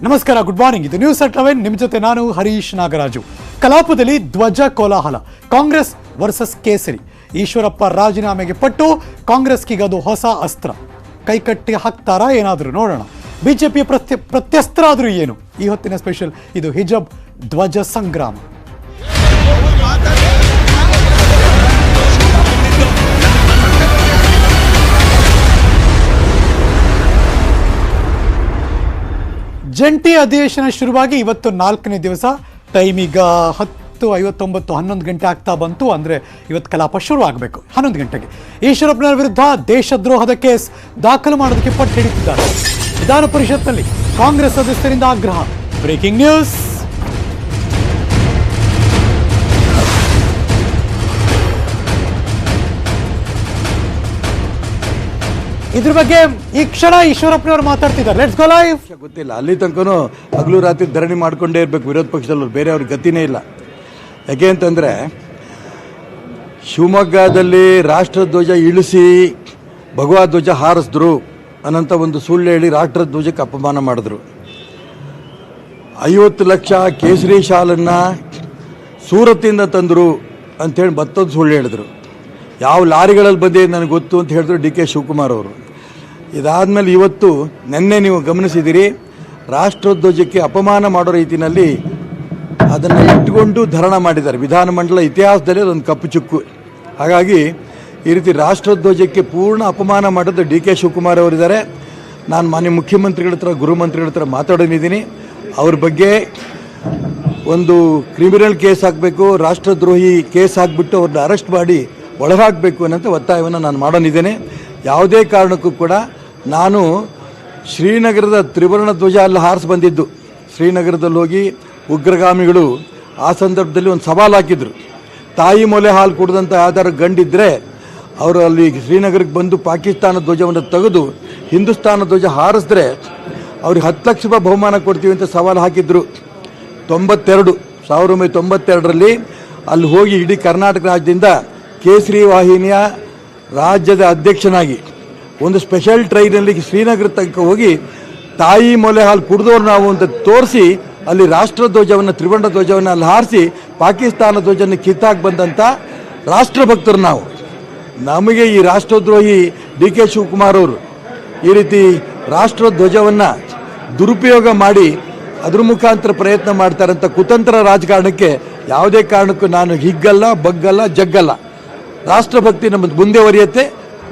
ನಮಸ್ಕಾರ, good morning. ಇದು news at 11. ನಿಮ್ಮ ಜೊತೆ ನಾನು ಹರೀಶ್ ನಾಗರಾಜು. ಕಲಾಪದಲ್ಲಿ ಧ್ವಜ ಕೋಲಾಹಲ, ಕಾಂಗ್ರೆಸ್ ವರ್ಸಸ್ ಕೇಸರಿ. ಈಶ್ವರಪ್ಪ ರಾಜೀನಾಮೆಗೆ ಪಟ್ಟು ಕಾಂಗ್ರೆಸ್ಗೀಗ ಅದು ಹೊಸ ಅಸ್ತ್ರ. ಕೈಕಟ್ಟಿ ಹಾಕ್ತಾರಾ ಏನಾದರೂ ನೋಡೋಣ. ಬಿಜೆಪಿಯ ಪ್ರತ್ಯಸ್ತ್ರ ಆದರೂ ಏನು? ಈ ಹೊತ್ತಿನ ಸ್ಪೆಷಲ್ ಇದು ಹಿಜಬ್ ಧ್ವಜ ಸಂಗ್ರಾಮ. ಜಂಟಿ ಅಧಿವೇಶನ ಶುರುವಾಗಿ ಇವತ್ತು 4ನೇ ದಿವಸ. ಟೈಮ್ ಈಗ 10:59, 11 ಗಂಟೆ ಆಗ್ತಾ ಬಂತು. ಅಂದರೆ ಇವತ್ತು ಕಲಾಪ ಶುರು ಆಗಬೇಕು 11 ಗಂಟೆಗೆ. ಈಶ್ವರಪ್ಪನವರ ವಿರುದ್ಧ ದೇಶದ್ರೋಹದ ಕೇಸ್ ದಾಖಲು ಮಾಡೋದಕ್ಕೆ ಪಟ್ಟು ಹಿಡಿತಿದ್ದಾರೆ. ವಿಧಾನ ಪರಿಷತ್ನಲ್ಲಿ ಕಾಂಗ್ರೆಸ್ ಸದಸ್ಯರಿಂದ ಆಗ್ರಹ. Breaking news. ಇದ್ರ ಬಗ್ಗೆ ಈ ಕ್ಷಣ ಈಶ್ವರಪ್ಪನವರು ಮಾತಾಡ್ತಿದ್ದಾರೆ. Let's go live. ಗೊತ್ತಿಲ್ಲ, ಅಲ್ಲಿ ತನಕನೂ ಹಗಲು ರಾತ್ರಿ ಧರಣಿ ಮಾಡ್ಕೊಂಡೇ ಇರಬೇಕು ವಿರೋಧ ಪಕ್ಷದಲ್ಲೂ, ಬೇರೆ ಅವ್ರಿಗೆ ಗತಿನೇ ಇಲ್ಲ. ಯಾಕೆ ಅಂತಂದರೆ, ಶಿವಮೊಗ್ಗದಲ್ಲಿ ರಾಷ್ಟ್ರಧ್ವಜ ಇಳಿಸಿ ಭಗವಾ ಧ್ವಜ ಹಾರಿಸಿದ್ರು ಅನ್ನೋಂಥ ಒಂದು ಸುಳ್ಳು ಹೇಳಿ ರಾಷ್ಟ್ರಧ್ವಜಕ್ಕೆ ಅಪಮಾನ ಮಾಡಿದ್ರು. 50 ಲಕ್ಷ ಕೇಸರಿ ಶಾಲನ್ನು ಸೂರತ್ತಿಂದ ತಂದರು ಅಂಥೇಳಿ ಮತ್ತೊಂದು ಸುಳ್ಳು ಹೇಳಿದ್ರು. ಯಾವ ಲಾರಿಗಳಲ್ಲಿ ಬಂದಿದೆ ನನಗೆ ಗೊತ್ತು ಅಂತ ಹೇಳಿದ್ರು ಡಿ ಕೆ ಶಿವಕುಮಾರ್ ಅವರು. ಇದಾದಮೇಲೆ ಇವತ್ತು ನಿನ್ನೆ ನೀವು ಗಮನಿಸಿದ್ದೀರಿ, ರಾಷ್ಟ್ರಧ್ವಜಕ್ಕೆ ಅಪಮಾನ ಮಾಡೋ ರೀತಿಯಲ್ಲಿ ಅದನ್ನು ಇಟ್ಟುಕೊಂಡು ಧರಣ ಮಾಡಿದ್ದಾರೆ. ವಿಧಾನಮಂಡಲ ಇತಿಹಾಸದಲ್ಲಿ ಅದೊಂದು ಕಪ್ಪು ಚುಕ್ಕು. ಹಾಗಾಗಿ ಈ ರೀತಿ ರಾಷ್ಟ್ರಧ್ವಜಕ್ಕೆ ಪೂರ್ಣ ಅಪಮಾನ ಮಾಡೋದು ಡಿ ಕೆ ಶಿವಕುಮಾರ್ ಅವರಿದ್ದಾರೆ. ನಾನು ಮಾನ್ಯ ಮುಖ್ಯಮಂತ್ರಿಗಳ ಹತ್ರ, ಗೃಹ ಮಂತ್ರಿಗಳ ಹತ್ರ ಮಾತಾಡೋನಿದ್ದೀನಿ. ಅವ್ರ ಬಗ್ಗೆ ಒಂದು ಕ್ರಿಮಿನಲ್ ಕೇಸ್ ಹಾಕಬೇಕು, ರಾಷ್ಟ್ರದ್ರೋಹಿ ಕೇಸ್ ಹಾಕಿಬಿಟ್ಟು ಅವ್ರನ್ನ ಅರೆಸ್ಟ್ ಮಾಡಿ ಒಳಗಾಗಬೇಕು ಅನ್ನೋಂಥ ಒತ್ತಾಯವನ್ನು ನಾನು ಮಾಡೋನಿದ್ದೇನೆ. ಯಾವುದೇ ಕಾರಣಕ್ಕೂ ಕೂಡ ನಾನು ಶ್ರೀನಗರದ ತ್ರಿವರ್ಣ ಧ್ವಜ ಅಲ್ಲಿ ಹಾರಿಸಿ ಬಂದಿದ್ದು. ಶ್ರೀನಗರದಲ್ಲಿ ಹೋಗಿ ಉಗ್ರಗಾಮಿಗಳು ಆ ಸಂದರ್ಭದಲ್ಲಿ ಒಂದು ಸವಾಲು ಹಾಕಿದ್ರು. ತಾಯಿ ಮೊಲೆ ಹಾಲು ಕುಡಿದಂಥ ಯಾವ್ದಾರು ಗಂಡಿದ್ದರೆ ಅವರು ಅಲ್ಲಿ ಶ್ರೀನಗರಕ್ಕೆ ಬಂದು ಪಾಕಿಸ್ತಾನ ಧ್ವಜವನ್ನು ತೆಗೆದು ಹಿಂದೂಸ್ತಾನ ಧ್ವಜ ಹಾರಿಸಿದ್ರೆ ಅವ್ರಿಗೆ 10 ಲಕ್ಷ ರೂಪಾಯಿ ಬಹುಮಾನ ಕೊಡ್ತೀವಿ ಅಂತ ಸವಾಲು ಹಾಕಿದ್ರು. 1992ರಲ್ಲಿ ಅಲ್ಲಿ ಹೋಗಿ ಇಡೀ ಕರ್ನಾಟಕ ರಾಜ್ಯದಿಂದ ಕೇಸರಿ ವಾಹಿನಿಯ ರಾಜ್ಯದ ಅಧ್ಯಕ್ಷನಾಗಿ ಒಂದು ಸ್ಪೆಷಲ್ ಟ್ರೈನಲ್ಲಿ ಶ್ರೀನಗರ ತನಕ ಹೋಗಿ ತಾಯಿ ಮೊಲೆ ಹಾಲು ಕುಡಿದವ್ರು ನಾವು ಅಂತ ತೋರಿಸಿ ಅಲ್ಲಿ ರಾಷ್ಟ್ರಧ್ವಜವನ್ನು, ತ್ರಿವರ್ಣ ಧ್ವಜವನ್ನು ಅಲ್ಲಿ ಹಾರಿಸಿ ಪಾಕಿಸ್ತಾನ ಧ್ವಜವನ್ನು ಕಿತ್ತಾಕಿ ಬಂದಂಥ ರಾಷ್ಟ್ರಭಕ್ತರು ನಾವು. ನಮಗೆ ಈ ರಾಷ್ಟ್ರದ್ರೋಹಿ ಡಿ ಕೆ ಶಿವಕುಮಾರ್ ಅವರು ಈ ರೀತಿ ರಾಷ್ಟ್ರಧ್ವಜವನ್ನು ದುರುಪಯೋಗ ಮಾಡಿ ಅದ್ರ ಮುಖಾಂತರ ಪ್ರಯತ್ನ ಮಾಡ್ತಾರಂಥ ಕುತಂತ್ರ ರಾಜಕಾರಣಕ್ಕೆ ಯಾವುದೇ ಕಾರಣಕ್ಕೂ ನಾನು ಹಿಗ್ಗಲ್ಲ, ಬಗ್ಗಲ್ಲ, ಜಗ್ಗಲ್ಲ. ರಾಷ್ಟ್ರಭಕ್ತಿ ನಮ್ಮದು ಮುಂದುವರಿಯುತ್ತೆ,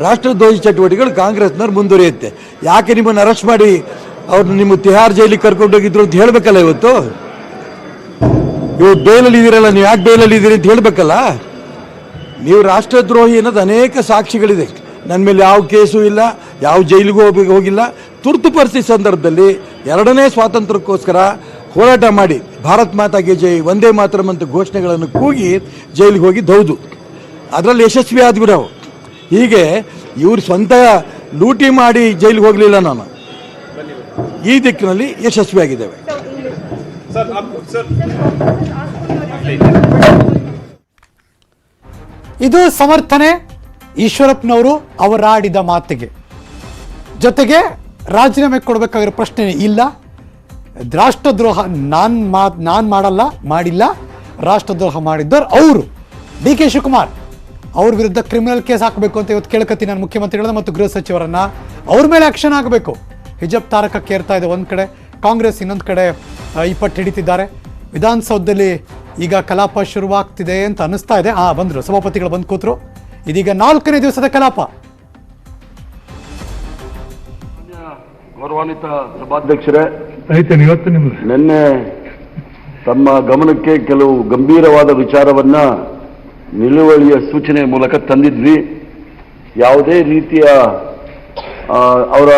ರಾಷ್ಟ್ರದ್ರೋಹಿ ಚಟುವಟಿಕೆಗಳು ಕಾಂಗ್ರೆಸ್ನವ್ರು ಮುಂದುವರಿಯುತ್ತೆ. ಯಾಕೆ ನಿಮ್ಮನ್ನು ಅರೆಸ್ಟ್ ಮಾಡಿ ಅವ್ರನ್ನ ನಿಮ್ಮ ತಿಹಾರ್ ಜೈಲಿಗೆ ಕರ್ಕೊಂಡೋಗಿದ್ರು ಅಂತ ಹೇಳಬೇಕಲ್ಲ. ಇವತ್ತು ಬೇಲಲ್ಲಿ ಇದ್ದೀರಲ್ಲ, ನೀವು ಯಾಕೆ ಬೇಲಲ್ಲಿ ಇದ್ದೀರಿ ಅಂತ ಹೇಳಬೇಕಲ್ಲ. ನೀವು ರಾಷ್ಟ್ರದ್ರೋಹಿ ಅನ್ನೋದು ಅನೇಕ ಸಾಕ್ಷಿಗಳಿದೆ. ನನ್ನ ಮೇಲೆ ಯಾವ ಕೇಸು ಇಲ್ಲ, ಯಾವ ಜೈಲಿಗೂ ಹೋಗಿಲ್ಲ. ತುರ್ತು ಪರಿಸ್ಥಿತಿ ಸಂದರ್ಭದಲ್ಲಿ 2ನೇ ಸ್ವಾತಂತ್ರ್ಯಕ್ಕೋಸ್ಕರ ಹೋರಾಟ ಮಾಡಿ ಭಾರತ್ ಮಾತಾಗೆ ಜೈ, ವಂದೇ ಮಾತರಂ ಅಂತ ಘೋಷಣೆಗಳನ್ನು ಕೂಗಿ ಜೈಲಿಗೆ ಹೋಗಿದ್ದು ಹೌದು. ಅದರಲ್ಲಿ ಯಶಸ್ವಿ ಆದ್ವಿ ನಾವು. ಹೀಗೆ ಇವ್ರು ಸ್ವಂತ ಲೂಟಿ ಮಾಡಿ ಜೈಲಿಗೆ ಹೋಗಲಿಲ್ಲ, ನಾನು ಈ ದಿಕ್ಕಿನಲ್ಲಿ ಯಶಸ್ವಿಯಾಗಿದ್ದೇವೆ. ಇದು ಸಮರ್ಥನೆ ಈಶ್ವರಪ್ಪನವರು ಅವರಾಡಿದ ಮಾತಿಗೆ. ಜೊತೆಗೆ ರಾಜೀನಾಮೆ ಕೊಡಬೇಕಾಗಿರೋ ಪ್ರಶ್ನೆ ಇಲ್ಲ. ರಾಷ್ಟ್ರದ್ರೋಹ ನಾನು ಮಾಡಿಲ್ಲ. ರಾಷ್ಟ್ರದ್ರೋಹ ಮಾಡಿದ್ದವರು ಅವರು. ಡಿ ಕೆ ಶಿವಕುಮಾರ್ ಅವ್ರ ವಿರುದ್ಧ ಕ್ರಿಮಿನಲ್ ಕೇಸ್ ಹಾಕಬೇಕು ಅಂತ ಇವತ್ತು ಕೇಳ್ಕತ್ತೀನಿ ನಾನು ಮುಖ್ಯಮಂತ್ರಿಗಳನ್ನ ಮತ್ತು ಗೃಹ ಸಚಿವರನ್ನ. ಅವ್ರ ಮೇಲೆ ಆಕ್ಷನ್ ಆಗಬೇಕು. ಹಿಜಬ್ ತಾರಕಕ್ಕೆ ಏರ್ತಾ ಇದೆ ಒಂದು ಕಡೆ, ಕಾಂಗ್ರೆಸ್ ಇನ್ನೊಂದು ಕಡೆ ಈ ಪಟ್ಟು ಹಿಡಿತಿದ್ದಾರೆ. ವಿಧಾನಸೌಧದಲ್ಲಿ ಈಗ ಕಲಾಪ ಶುರುವಾಗ್ತಿದೆ ಅಂತ ಅನ್ನಿಸ್ತಾ ಇದೆ. ಬಂದರು ಸಭಾಪತಿಗಳು, ಬಂದು ಕೂತರು. ಇದೀಗ 4ನೇ ದಿವಸದ ಕಲಾಪ. ಗೌರವಾನ್ವಿತ ಸಭಾಧ್ಯಕ್ಷರೇ, ನಿನ್ನೆ ತಮ್ಮ ಗಮನಕ್ಕೆ ಕೆಲವು ಗಂಭೀರವಾದ ವಿಚಾರವನ್ನ ನಿಲುವಳಿಯ ಸೂಚನೆ ಮೂಲಕ ತಂದಿದ್ವಿ. ಯಾವುದೇ ರೀತಿಯ ಅವರ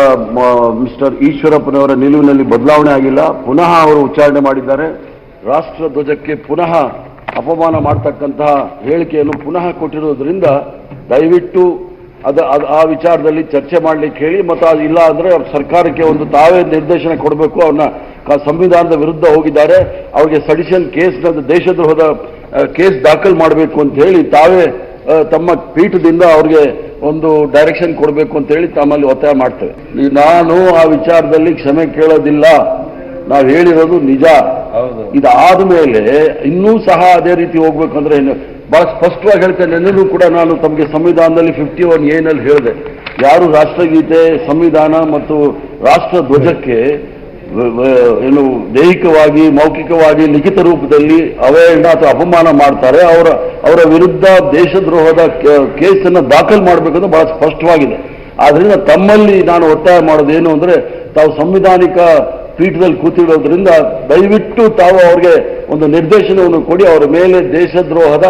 ಮಿಸ್ಟರ್ ಈಶ್ವರಪ್ಪನವರ ನಿಲುವಿನಲ್ಲಿ ಬದಲಾವಣೆ ಆಗಿಲ್ಲ. ಪುನಃ ಅವರು ಉಚ್ಚಾರಣೆ ಮಾಡಿದ್ದಾರೆ. ರಾಷ್ಟ್ರ ಧ್ವಜಕ್ಕೆ ಪುನಃ ಅಪಮಾನ ಮಾಡತಕ್ಕಂತಹ ಹೇಳಿಕೆಯನ್ನು ಪುನಃ ಕೊಟ್ಟಿರೋದ್ರಿಂದ ದಯವಿಟ್ಟು ಆ ವಿಚಾರದಲ್ಲಿ ಚರ್ಚೆ ಮಾಡಲಿಕ್ಕೆ ಹೇಳಿ, ಮತ್ತು ಅದು ಇಲ್ಲ ಅಂದರೆ ಸರ್ಕಾರಕ್ಕೆ ಒಂದು ತಾವೇ ನಿರ್ದೇಶನ ಕೊಡಬೇಕು. ಅವ್ರನ್ನ ಸಂವಿಧಾನದ ವಿರುದ್ಧ ಹೋಗಿದ್ದಾರೆ, ಅವ್ರಿಗೆ ಸಡಿಷನ್ ಕೇಸ್, ದೇಶದ್ರೋಹದ ಕೇಸ್ ದಾಖಲು ಮಾಡಬೇಕು ಅಂತ ಹೇಳಿ ತಾವೇ ತಮ್ಮ ಪೀಠದಿಂದ ಅವ್ರಿಗೆ ಒಂದು ಡೈರೆಕ್ಷನ್ ಕೊಡಬೇಕು ಅಂತ ಹೇಳಿ ತಮ್ಮಲ್ಲಿ ಒತ್ತಾಯ ಮಾಡ್ತೇವೆ. ನಾನು ಆ ವಿಚಾರದಲ್ಲಿ ಕ್ಷಮೆ ಕೇಳೋದಿಲ್ಲ. ನಾವು ಹೇಳಿರೋದು ನಿಜ. ಇದಾದ ಮೇಲೆ ಇನ್ನೂ ಸಹ ಅದೇ ರೀತಿ ಹೋಗ್ಬೇಕಂದ್ರೆ ಬಹಳ ಸ್ಪಷ್ಟವಾಗಿ ಹೇಳ್ತೇನೆ. ನೆನ್ನೆನೂ ಕೂಡ ನಾನು ತಮಗೆ ಸಂವಿಧಾನದಲ್ಲಿ 51A ನಲ್ಲಿ ಹೇಳಿದೆ, ಯಾರು ರಾಷ್ಟ್ರಗೀತೆ, ಸಂವಿಧಾನ ಮತ್ತು ರಾಷ್ಟ್ರ ಧ್ವಜಕ್ಕೆ ಏನು ದೈಹಿಕವಾಗಿ, ಮೌಖಿಕವಾಗಿ, ಲಿಖಿತ ರೂಪದಲ್ಲಿ ಅವಹೇಳನ ಅಥವಾ ಅಪಮಾನ ಮಾಡ್ತಾರೆ, ಅವರ ವಿರುದ್ಧ ದೇಶದ್ರೋಹದ ಕೇಸನ್ನು ದಾಖಲು ಮಾಡಬೇಕಂದ್ರೆ ಬಹಳ ಸ್ಪಷ್ಟವಾಗಿದೆ. ಆದ್ರಿಂದ ತಮ್ಮಲ್ಲಿ ನಾನು ಒತ್ತಾಯ ಮಾಡೋದೇನು ಅಂದ್ರೆ, ತಾವು ಸಂವಿಧಾನಿಕ ಪೀಠದಲ್ಲಿ ಕೂತಿರೋದ್ರಿಂದ ದಯವಿಟ್ಟು ತಾವು ಅವ್ರಿಗೆ ಒಂದು ನಿರ್ದೇಶನವನ್ನು ಕೊಡಿ, ಅವರ ಮೇಲೆ ದೇಶದ್ರೋಹದ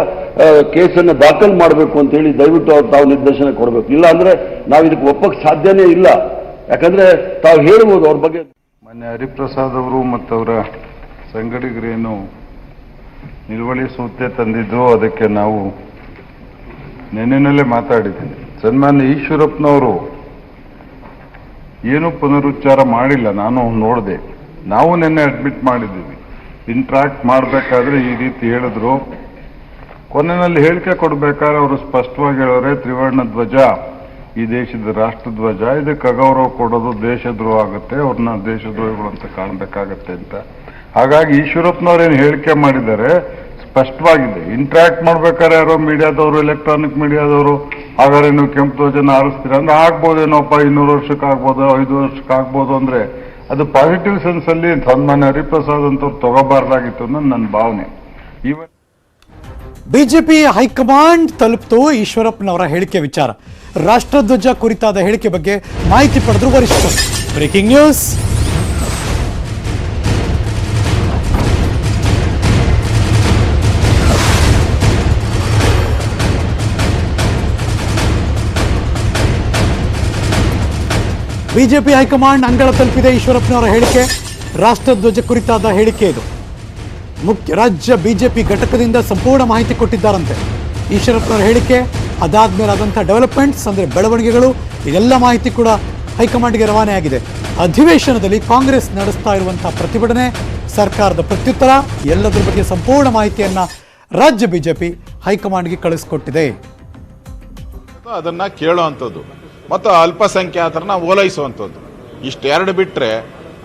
ಕೇಸನ್ನು ದಾಖಲು ಮಾಡಬೇಕು ಅಂತ ಹೇಳಿ ದಯವಿಟ್ಟು ತಾವು ನಿರ್ದೇಶನ ಕೊಡಬೇಕು. ಇಲ್ಲ ಅಂದ್ರೆ ನಾವು ಇದಕ್ಕೆ ಒಪ್ಪಕ್ಕೆ ಸಾಧ್ಯನೇ ಇಲ್ಲ. ಯಾಕಂದ್ರೆ ತಾವು ಹೇಳ್ಬೋದು ಅವ್ರ ಬಗ್ಗೆ. ಮಾನ್ಯ ಹರಿಪ್ರಸಾದ್ ಅವರು ಮತ್ತು ಅವರ ಸಂಗಡಿಗರೇನು ನಿಲುವಳಿ ಸೂತ್ರೆ ತಂದಿದ್ರು, ಅದಕ್ಕೆ ನಾವು ನೆನ್ನೆನಲ್ಲೇ ಮಾತಾಡಿದ್ದೀನಿ. ಸನ್ಮಾನ್ಯ ಈಶ್ವರಪ್ಪನವರು ಏನು ಪುನರುಚ್ಚಾರ ಮಾಡಿಲ್ಲ, ನಾನು ನೋಡಿದೆ. ನಾವು ನಿನ್ನೆ ಅಡ್ಮಿಟ್ ಮಾಡಿದ್ದೀವಿ. ಇಂಟ್ರಾಕ್ಟ್ ಮಾಡಬೇಕಾದ್ರೆ ಈ ರೀತಿ ಹೇಳಿದ್ರು. ಕೊನೆಯಲ್ಲಿ ಹೇಳಿಕೆ ಕೊಡಬೇಕಾದ್ರೆ ಅವರು ಸ್ಪಷ್ಟವಾಗಿ ಹೇಳೋರೆ, ತ್ರಿವರ್ಣ ಧ್ವಜ ಈ ದೇಶದ ರಾಷ್ಟ್ರಧ್ವಜ, ಇದಕ್ಕೆ ಅಗೌರವ ಕೊಡೋದು ದೇಶದ್ರೋಹ ಆಗುತ್ತೆ, ಅವ್ರನ್ನ ದೇಶದ್ರೋಹಿಗಳು ಅಂತ ಕಾಣಬೇಕಾಗತ್ತೆ ಅಂತ. ಹಾಗಾಗಿ ಈಶ್ವರಪ್ಪನವ್ರೇನು ಹೇಳಿಕೆ ಮಾಡಿದ್ದಾರೆ ಸ್ಪಷ್ಟವಾಗಿದೆ. ಇಂಟ್ರಾಕ್ಟ್ ಮಾಡ್ಬೇಕಾದ್ರೆ ಯಾರೋ ಮೀಡಿಯಾದವರು, ಎಲೆಕ್ಟ್ರಾನಿಕ್ ಮೀಡಿಯಾದವರು ಹಾಗಾದ್ರೆ ನೀವು ಕೆಂಪು ಧ್ವಜನ ಆರಿಸ್ತೀರ ಅಂದ್ರೆ ಆಗ್ಬೋದೇನೋಪ್ಪ, 200 ವರ್ಷಕ್ಕೆ ಆಗ್ಬೋದು, 5 ವರ್ಷಕ್ಕೆ ಆಗ್ಬೋದು ಅಂದ್ರೆ ಅದು ಪಾಸಿಟಿವ್ ಸೆನ್ಸ್ ಅಲ್ಲಿ ಸನ್ಮಾನ್ಯ ಹರಿಪ್ರಸಾದ್ ಅಂತವ್ರು ತಗೋಬಾರ್ದಾಗಿತ್ತು ಅನ್ನೋದು ನನ್ನ ಭಾವನೆ. ಬಿಜೆಪಿ ಹೈಕಮಾಂಡ್ ತಲುಪಿತು ಈಶ್ವರಪ್ಪನವರ ಹೇಳಿಕೆ ವಿಚಾರ. ರಾಷ್ಟ್ರಧ್ವಜ ಕುರಿತಾದ ಹೇಳಿಕೆ ಬಗ್ಗೆ ಮಾಹಿತಿ ಪಡೆದ್ರು ವರಿಷ್ಠರು. Breaking news. ಬಿಜೆಪಿ ಹೈಕಮಾಂಡ್ ಅಂಗಳ ತಲುಪಿದೆ ಈಶ್ವರಪ್ಪನವರ ಹೇಳಿಕೆ. ರಾಷ್ಟ್ರಧ್ವಜ ಕುರಿತಾದ ಹೇಳಿಕೆ ಇದು. ಮುಖ್ಯ ರಾಜ್ಯ ಬಿಜೆಪಿ ಘಟಕದಿಂದ ಸಂಪೂರ್ಣ ಮಾಹಿತಿ ಕೊಟ್ಟಿದ್ದಾರಂತೆ ಈಶ್ವರಪ್ಪನವರ ಹೇಳಿಕೆ. ಅದಾದ್ಮೇಲೆ ಆದಂಥ ಡೆವಲಪ್ಮೆಂಟ್ಸ್ ಅಂದರೆ ಬೆಳವಣಿಗೆಗಳು, ಇದೆಲ್ಲ ಮಾಹಿತಿ ಕೂಡ ಹೈಕಮಾಂಡ್ಗೆ ರವಾನೆ ಆಗಿದೆ. ಅಧಿವೇಶನದಲ್ಲಿ ಕಾಂಗ್ರೆಸ್ ನಡೆಸ್ತಾ ಇರುವಂತಹ ಪ್ರತಿಭಟನೆ, ಸರ್ಕಾರದ ಪ್ರತ್ಯುತ್ತರ, ಎಲ್ಲದರ ಬಗ್ಗೆ ಸಂಪೂರ್ಣ ಮಾಹಿತಿಯನ್ನ ರಾಜ್ಯ ಬಿಜೆಪಿ ಹೈಕಮಾಂಡ್ಗೆ ಕಳಿಸಿಕೊಟ್ಟಿದೆ. ಅದನ್ನ ಕೇಳುವಂಥದ್ದು ಮತ್ತು ಅಲ್ಪಸಂಖ್ಯಾತರನ್ನ ಓಲೈಸುವಂಥದ್ದು, ಇಷ್ಟೆರಡು ಬಿಟ್ಟರೆ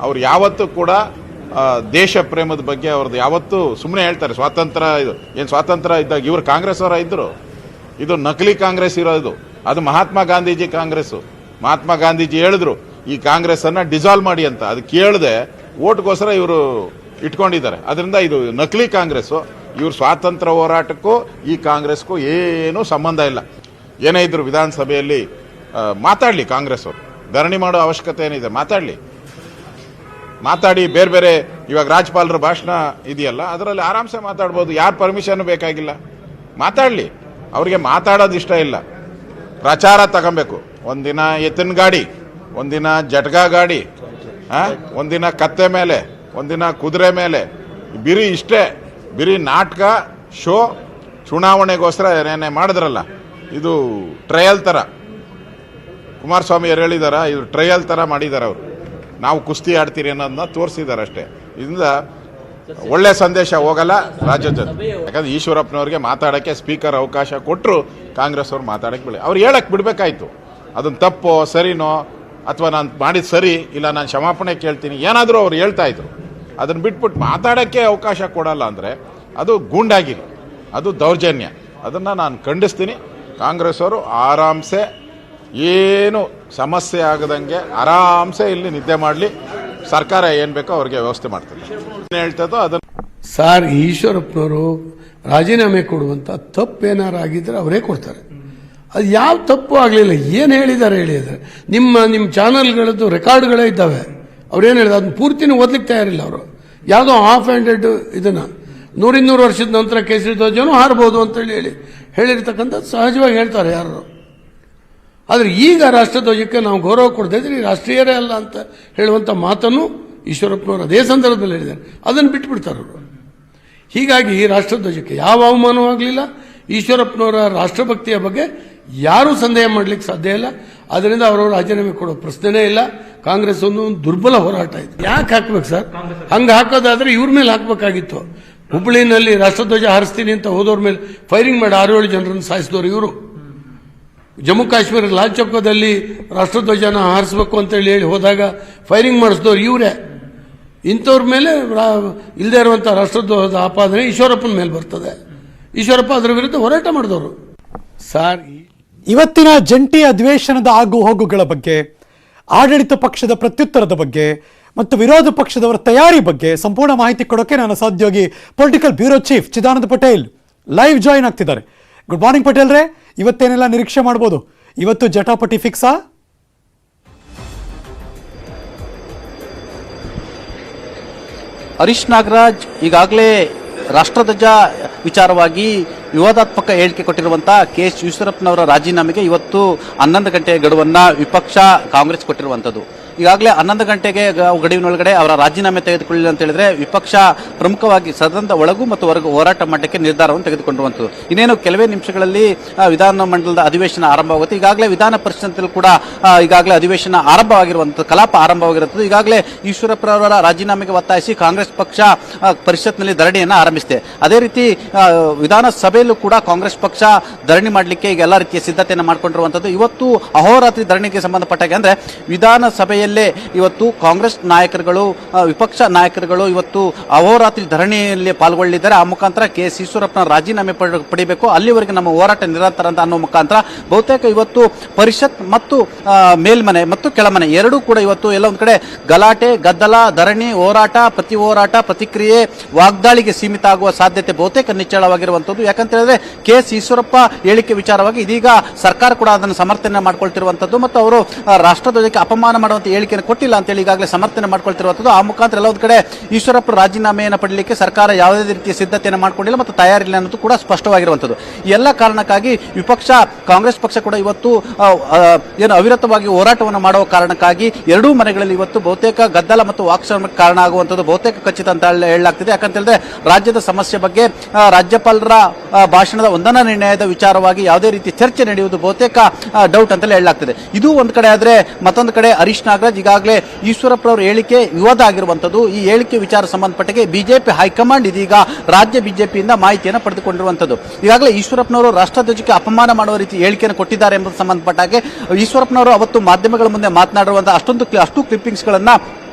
ಅವ್ರು ಯಾವತ್ತೂ ಕೂಡ ದೇಶ ಪ್ರೇಮದ ಬಗ್ಗೆ ಅವ್ರದ್ದು ಯಾವತ್ತೂ ಸುಮ್ಮನೆ ಹೇಳ್ತಾರೆ. ಸ್ವಾತಂತ್ರ್ಯ ಇದು ಏನು ಸ್ವಾತಂತ್ರ್ಯ ಇದ್ದಾಗ ಇವರು ಕಾಂಗ್ರೆಸ್ ಅವರ ಇದ್ದರು, ಇದು ನಕಲಿ ಕಾಂಗ್ರೆಸ್ ಇರೋದು. ಅದು ಮಹಾತ್ಮ ಗಾಂಧೀಜಿ ಕಾಂಗ್ರೆಸ್ಸು. ಮಹಾತ್ಮ ಗಾಂಧೀಜಿ ಹೇಳಿದ್ರು ಈ ಕಾಂಗ್ರೆಸ್ಸನ್ನು ಡಿಸಾಲ್ವ್ ಮಾಡಿ ಅಂತ. ಅದು ಕೇಳದೆ ಓಟ್ಗೋಸ್ಕರ ಇವರು ಇಟ್ಕೊಂಡಿದ್ದಾರೆ. ಅದರಿಂದ ಇದು ನಕಲಿ ಕಾಂಗ್ರೆಸ್ಸು. ಇವ್ರ ಸ್ವಾತಂತ್ರ್ಯ ಹೋರಾಟಕ್ಕೂ ಈ ಕಾಂಗ್ರೆಸ್ಗೂ ಏನೂ ಸಂಬಂಧ ಇಲ್ಲ. ಏನೇ ಇದ್ರು ವಿಧಾನಸಭೆಯಲ್ಲಿ ಮಾತಾಡಲಿ, ಕಾಂಗ್ರೆಸ್ ಅವರು ಧರಣಿ ಮಾಡೋ ಅವಶ್ಯಕತೆ ಏನಿದೆ, ಮಾತಾಡಿ ಬೇರೆ ಬೇರೆ ಇವಾಗ ರಾಜ್ಯಪಾಲರ ಭಾಷಣ ಇದೆಯಲ್ಲ, ಅದರಲ್ಲಿ ಆರಾಮ್ಸೆ ಮಾತಾಡ್ಬೋದು. ಯಾರು ಪರ್ಮಿಷನ್ ಬೇಕಾಗಿಲ್ಲ, ಮಾತಾಡಲಿ. ಅವ್ರಿಗೆ ಮಾತಾಡೋದು ಇಷ್ಟ ಇಲ್ಲ, ಪ್ರಚಾರ ತಗೊಬೇಕು. ಒಂದಿನ ಎತ್ತಿನ ಗಾಡಿ, ಒಂದಿನ ಜಟ್ಗಾ ಗಾಡಿ, ಒಂದಿನ ಕತ್ತೆ ಮೇಲೆ, ಒಂದಿನ ಕುದುರೆ ಮೇಲೆ, ಬಿರಿ ನಾಟಕ ಶೋ. ಚುನಾವಣೆಗೋಸ್ಕರ ಏನೇ ಮಾಡಿದ್ರಲ್ಲ, ಇದು ಟ್ರಯಲ್ ಥರ. ಕುಮಾರಸ್ವಾಮಿ ಅವರು ಹೇಳಿದಾರ, ಇದು ಟ್ರಯಲ್ ಥರ ಮಾಡಿದ್ದಾರೆ ಅವರು. ನಾವು ಕುಸ್ತಿ ಆಡ್ತೀರಿ ಅನ್ನೋದನ್ನ ತೋರಿಸಿದ್ದಾರೆ ಅಷ್ಟೇ. ಇದರಿಂದ ಒಳ್ಳೆ ಸಂದೇಶ ಹೋಗಲ್ಲ ರಾಜ್ಯದ. ಯಾಕಂದ್ರೆ ಈಶ್ವರಪ್ಪನವ್ರಿಗೆ ಮಾತಾಡೋಕ್ಕೆ ಸ್ಪೀಕರ್ ಅವಕಾಶ ಕೊಟ್ಟರು, ಕಾಂಗ್ರೆಸ್ ಅವ್ರು ಮಾತಾಡೋಕ್ಕೆ ಅವ್ರು ಹೇಳಕ್ಕೆ ಬಿಡಬೇಕಾಯ್ತು. ಅದನ್ನು ತಪ್ಪೋ ಸರಿನೋ, ಅಥವಾ ನಾನು ಮಾಡಿದ ಸರಿ ಇಲ್ಲ ನಾನು ಕ್ಷಮಾಪಣೆ ಕೇಳ್ತೀನಿ ಏನಾದರೂ ಅವ್ರು ಹೇಳ್ತಾ ಇದ್ರು. ಅದನ್ನು ಬಿಟ್ಬಿಟ್ಟು ಮಾತಾಡೋಕ್ಕೆ ಅವಕಾಶ ಕೊಡಲ್ಲ ಅಂದರೆ ಅದು ಗೂಂಡಾಗಿರಿ, ಅದು ದೌರ್ಜನ್ಯ. ಅದನ್ನು ನಾನು ಖಂಡಿಸ್ತೀನಿ. ಕಾಂಗ್ರೆಸ್ ಅವರು ಆರಾಮ್ಸೆ, ಏನು ಸಮಸ್ಯೆ ಆಗದಂಗೆ ಆರಾಮ್ಸೆ ಇಲ್ಲಿ ನಿದ್ದೆ ಮಾಡಲಿ. ಸರ್ಕಾರ ಏನು ಬೇಕೋ ಅವ್ರಿಗೆ ವ್ಯವಸ್ಥೆ ಮಾಡ್ತದೆ. ಏನು ಹೇಳ್ತದೋ ಅದನ್ನು. ಸರ್, ಈಶ್ವರಪ್ಪನವರು ರಾಜೀನಾಮೆ ಕೊಡುವಂಥ ತಪ್ಪೇನಾರು ಆಗಿದ್ರೆ ಅವರೇ ಕೊಡ್ತಾರೆ. ಅದು ಯಾವ ತಪ್ಪು ಆಗಲಿಲ್ಲ. ಏನು ಹೇಳಿದ್ದಾರೆ ನಿಮ್ಮ ಚಾನಲ್ಗಳದ್ದು ರೆಕಾರ್ಡ್ಗಳೇ ಇದ್ದಾವೆ. ಅವ್ರೇನು ಹೇಳಿದ ಅದನ್ನ ಪೂರ್ತಿನೂ ಓದ್ಲಿಕ್ಕೆ ತಯಾರಿಲ್ಲ ಅವರು. ಯಾವುದೋ ಹಾಫ್ ಹ್ಯಾಂಡೆಡ್ ಇದನ್ನು 100-200 ವರ್ಷದ ನಂತರ ಕೇಸರಿ ಧ್ವಜನೂ ಹಾರಬಹುದು ಅಂತೇಳಿ ಹೇಳಿರ್ತಕ್ಕಂಥದ್ದು ಸಹಜವಾಗಿ ಹೇಳ್ತಾರೆ ಯಾರು. ಆದರೆ ಈಗ ರಾಷ್ಟ್ರಧ್ವಜಕ್ಕೆ ನಾವು ಗೌರವ ಕೊಡದೇ ಇದ್ರೆ ರಾಷ್ಟ್ರೀಯರೇ ಅಲ್ಲ ಅಂತ ಹೇಳುವಂಥ ಮಾತನ್ನು ಈಶ್ವರಪ್ಪನವರು ಅದೇ ಸಂದರ್ಭದಲ್ಲಿ ಹೇಳಿದ್ದಾರೆ. ಅದನ್ನು ಬಿಟ್ಬಿಡ್ತಾರೆ ಅವರು. ಹೀಗಾಗಿ ರಾಷ್ಟ್ರಧ್ವಜಕ್ಕೆ ಯಾವ ಅವಮಾನವೂ ಆಗಲಿಲ್ಲ. ಈಶ್ವರಪ್ಪನವರ ರಾಷ್ಟ್ರಭಕ್ತಿಯ ಬಗ್ಗೆ ಯಾರೂ ಸಂದೇಹ ಮಾಡಲಿಕ್ಕೆ ಸಾಧ್ಯ ಇಲ್ಲ. ಅದರಿಂದ ಅವರವರು ರಾಜೀನಾಮೆ ಕೊಡೋ ಪ್ರಶ್ನೆನೇ ಇಲ್ಲ. ಕಾಂಗ್ರೆಸ್ ಒಂದು ದುರ್ಬಲ ಹೋರಾಟ ಇದೆ. ಯಾಕೆ ಹಾಕ್ಬೇಕು ಸರ್? ಹಂಗೆ ಹಾಕೋದಾದ್ರೆ ಇವ್ರ ಮೇಲೆ ಹಾಕಬೇಕಾಗಿತ್ತು. ಹುಬ್ಬಳ್ಳಿನಲ್ಲಿ ರಾಷ್ಟ್ರಧ್ವಜ ಹಾರಿಸ್ತೀನಿ ಅಂತ ಹೋದವ್ರ ಮೇಲೆ ಫೈರಿಂಗ್ ಮಾಡಿ 6-7 ಜನರನ್ನು ಸಾಯಿಸಿದವರು ಇವರು. ಜಮ್ಮು ಕಾಶ್ಮೀರ ಲಾಲ್ ಚೌಕದಲ್ಲಿ ರಾಷ್ಟ್ರಧ್ವಜನ ಹಾರಿಸಬೇಕು ಅಂತೇಳಿ ಹೋದಾಗ ಫೈರಿಂಗ್ ಮಾಡಿಸಿದವ್ರು ಇವರೇ. ಇಂಥವ್ರ ಮೇಲೆ ಇಲ್ಲದೆ ಇರುವಂಥ ರಾಷ್ಟ್ರಧ್ವಜದ ಆಪಾದನೆ ಈಶ್ವರಪ್ಪನ ಮೇಲೆ ಬರ್ತದೆ. ಈಶ್ವರಪ್ಪ ಅದರ ವಿರುದ್ಧ ಹೋರಾಟ ಮಾಡಿದವರು. ಸರ್, ಇವತ್ತಿನ ಜಂಟಿ ಅಧಿವೇಶನದ ಆಗು ಹೋಗುಗಳ ಬಗ್ಗೆ, ಆಡಳಿತ ಪಕ್ಷದ ಪ್ರತ್ಯುತ್ತರದ ಬಗ್ಗೆ ಮತ್ತು ವಿರೋಧ ಪಕ್ಷದವರ ತಯಾರಿ ಬಗ್ಗೆ ಸಂಪೂರ್ಣ ಮಾಹಿತಿ ಕೊಡೋಕೆ ನನ್ನ ಸಹೋದ್ಯೋಗಿ political bureau chief Chidananda Patel live join ಆಗ್ತಿದ್ದಾರೆ. ಗುಡ್ ಮಾರ್ನಿಂಗ್ ಪಟೇಲ್ ರೇ, ಇವತ್ತೇನೆಲ್ಲ ನಿರೀಕ್ಷೆ ಮಾಡ್ಬೋದು? ಇವತ್ತು ಜಟಾಪಟಿ ಫಿಕ್ಸಾ? ಹರೀಶ್ ನಾಗರಾಜ್ ಈಗಾಗಲೇ ರಾಷ್ಟ್ರಧ್ವಜ ವಿಚಾರವಾಗಿ ವಿವಾದಾತ್ಮಕ ಹೇಳಿಕೆ ಕೊಟ್ಟಿರುವಂತಹ KS ಈಶ್ವರಪ್ಪನವರ ರಾಜೀನಾಮೆಗೆ ಇವತ್ತು 11 ಗಂಟೆಯ ಗಡುವನ್ನ ವಿಪಕ್ಷ ಕಾಂಗ್ರೆಸ್ ಕೊಟ್ಟಿರುವಂತದ್ದು. ಈಗಾಗಲೇ 11 ಗಂಟೆಗೆ ಗಡುವಿನೊಳಗಡೆ ಅವರ ರಾಜೀನಾಮೆ ತೆಗೆದುಕೊಳ್ಳಿಲ್ಲ ಅಂತ ಹೇಳಿದ್ರೆ ವಿಪಕ್ಷ ಪ್ರಮುಖವಾಗಿ ಸದನದ ಒಳಗೂ ಮತ್ತು ಹೊರಗೂ ಹೋರಾಟ ಮಾಡಲಿಕ್ಕೆ ನಿರ್ಧಾರವನ್ನು ತೆಗೆದುಕೊಂಡಿರುವಂತದ್ದು. ಇನ್ನೇನು ಕೆಲವೇ ನಿಮಿಷಗಳಲ್ಲಿ ವಿಧಾನ ಮಂಡಲದ ಅಧಿವೇಶನ ಆರಂಭವಾಗುತ್ತೆ. ಈಗಾಗಲೇ ವಿಧಾನ ಪರಿಷತ್ನಲ್ಲಿ ಕೂಡ ಈಗಾಗಲೇ ಅಧಿವೇಶನ ಆರಂಭವಾಗಿರುವಂಥದ್ದು, ಕಲಾಪ ಆರಂಭವಾಗಿರುತ್ತದೆ. ಈಗಾಗಲೇ ಈಶ್ವರಪ್ಪರವರ ರಾಜೀನಾಮೆಗೆ ಒತ್ತಾಯಿಸಿ ಕಾಂಗ್ರೆಸ್ ಪಕ್ಷ ಪರಿಷತ್ನಲ್ಲಿ ಧರಣಿಯನ್ನು ಆರಂಭಿಸಿದೆ. ಅದೇ ರೀತಿ ವಿಧಾನಸಭೆಯಲ್ಲೂ ಕೂಡ ಕಾಂಗ್ರೆಸ್ ಪಕ್ಷ ಧರಣಿ ಮಾಡಲಿಕ್ಕೆ ಈಗ ಎಲ್ಲ ರೀತಿಯ ಸಿದ್ಧತೆಯನ್ನು ಮಾಡಿಕೊಂಡಿರುವಂಥದ್ದು. ಇವತ್ತು ಅಹೋರಾತ್ರಿ ಧರಣಿಗೆ ಸಂಬಂಧಪಟ್ಟಾಗೆ ಅಂದ್ರೆ ವಿಧಾನಸಭೆಯಲ್ಲಿ ಇವತ್ತು ಕಾಂಗ್ರೆಸ್ ನಾಯಕರುಗಳು, ವಿಪಕ್ಷ ನಾಯಕರುಗಳು ಇವತ್ತು ಅಹೋರಾತ್ರಿ ಧರಣಿಯಲ್ಲಿ ಪಾಲ್ಗೊಳ್ಳಲಿದ್ದಾರೆ. ಆ ಮುಖಾಂತರ KS ಈಶ್ವರಪ್ಪನ ರಾಜೀನಾಮೆ ಪಡಿಬೇಕು, ಅಲ್ಲಿವರೆಗೆ ನಮ್ಮ ಹೋರಾಟ ನಿರಂತರ ಅಂತ ಅನ್ನೋ ಮುಖಾಂತರ ಬಹುತೇಕ ಇವತ್ತು ಪರಿಷತ್ ಮತ್ತು ಮೇಲ್ಮನೆ ಮತ್ತು ಕೆಳಮನೆ ಎರಡೂ ಕೂಡ ಇವತ್ತು ಎಲ್ಲ ಒಂದ್ ಕಡೆ ಗಲಾಟೆ, ಗದ್ದಲ, ಧರಣಿ, ಹೋರಾಟ, ಪ್ರತಿ ಹೋರಾಟ, ಪ್ರತಿಕ್ರಿಯೆ, ವಾಗ್ದಾಳಿಗೆ ಸೀಮಿತ ಆಗುವ ಸಾಧ್ಯತೆ ಬಹುತೇಕ ನಿಚ್ಚಳವಾಗಿರುವಂತದ್ದು. ಯಾಕಂತ ಹೇಳಿದ್ರೆ KS ಈಶ್ವರಪ್ಪ ಹೇಳಿಕೆ ವಿಚಾರವಾಗಿ ಇದೀಗ ಸರ್ಕಾರ ಕೂಡ ಅದನ್ನು ಸಮರ್ಥನೆ ಮಾಡ್ಕೊಳ್ತಿರುವಂತದ್ದು ಮತ್ತು ಅವರು ರಾಷ್ಟ್ರಧ್ವಜಕ್ಕೆ ಅಪಮಾನ ಮಾಡುವಂತ ಹೇಳಿಕೆಯನ್ನು ಕೊಟ್ಟಿಲ್ಲ ಅಂತೇಳಿ ಈಗಾಗಲೇ ಸಮರ್ಥನೆ ಮಾಡ್ಕೊಳ್ತಿರುವಂತದ್ದು. ಆ ಮುಖಾಂತರ ಎಲ್ಲ ಒಂದು ಕಡೆ ಈಶ್ವರಪ್ಪ ರಾಜೀನಾಮೆಯನ್ನು ಪಡಲಿಕ್ಕೆ ಸರ್ಕಾರ ಯಾವುದೇ ರೀತಿಯ ಸಿದ್ಧತೆಯನ್ನು ಮಾಡ್ಕೊಂಡಿಲ್ಲ ಮತ್ತು ತಯಾರಿಲ್ಲ ಅನ್ನೋದು ಕೂಡ ಸ್ಪಷ್ಟವಾಗಿರುವಂತದ್ದು. ಈ ಎಲ್ಲ ಕಾರಣಕ್ಕಾಗಿ ವಿಪಕ್ಷ ಕಾಂಗ್ರೆಸ್ ಪಕ್ಷ ಕೂಡ ಇವತ್ತು ಏನು ಅವಿರತವಾಗಿ ಹೋರಾಟವನ್ನು ಮಾಡುವ ಕಾರಣಕ್ಕಾಗಿ ಎರಡೂ ಮನೆಗಳಲ್ಲಿ ಇವತ್ತು ಬಹುತೇಕ ಗದ್ದಲ ಮತ್ತು ವಾಕ್ಸಮರಕ್ಕೆ ಕಾರಣ ಆಗುವಂಥದ್ದು ಬಹುತೇಕ ಖಚಿತ ಅಂತ ಹೇಳಲಾಗ್ತಿದೆ. ಯಾಕಂತ ಹೇಳಿದ್ರೆ ರಾಜ್ಯದ ಸಮಸ್ಯೆ ಬಗ್ಗೆ ರಾಜ್ಯಪಾಲರ ಭಾಷಣದ ವಂದನಾ ನಿರ್ಣಯದ ವಿಚಾರವಾಗಿ ಯಾವುದೇ ರೀತಿ ಚರ್ಚೆ ನಡೆಯುವುದು ಬಹುತೇಕ ಡೌಟ್ ಅಂತಲೇ ಹೇಳಲಾಗ್ತಿದೆ. ಇದು ಒಂದು ಕಡೆ ಆದ್ರೆ ಮತ್ತೊಂದು ಕಡೆ ಹರೀಶ್ ನಾಗರಾಜ್ ಈಗಾಗಲೇ ಈಶ್ವರಪ್ಪರವರ ಹೇಳಿಕೆ ವಿವಾದ ಆಗಿರುವಂತದ್ದು. ಈ ಹೇಳಿಕೆ ವಿಚಾರ ಸಂಬಂಧಪಟ್ಟಗೆ ಬಿಜೆಪಿ ಹೈಕಮಾಂಡ್ ಇದೀಗ ರಾಜ್ಯ ಬಿಜೆಪಿಯಿಂದ ಮಾಹಿತಿಯನ್ನು ಪಡೆದುಕೊಂಡಿರುವಂತದ್ದು. ಈಗಾಗಲೇ ಈಶ್ವರಪ್ಪನವರು ರಾಷ್ಟ್ರಧ್ವಜಕ್ಕೆ ಅಪಮಾನ ಮಾಡುವ ರೀತಿ ಹೇಳಿಕೆಯನ್ನು ಕೊಟ್ಟಿದ್ದಾರೆ ಎಂಬುದು ಸಂಬಂಧಪಟ್ಟಾಗೆ ಈಶ್ವರಪ್ಪನವರು ಅವತ್ತು ಮಾಧ್ಯಮಗಳ ಮುಂದೆ ಮಾತನಾಡಿರುವಂತಹ ಅಷ್ಟು ಕ್ಲಿಪ್ಪಿಂಗ್ಸ್ಗಳನ್ನ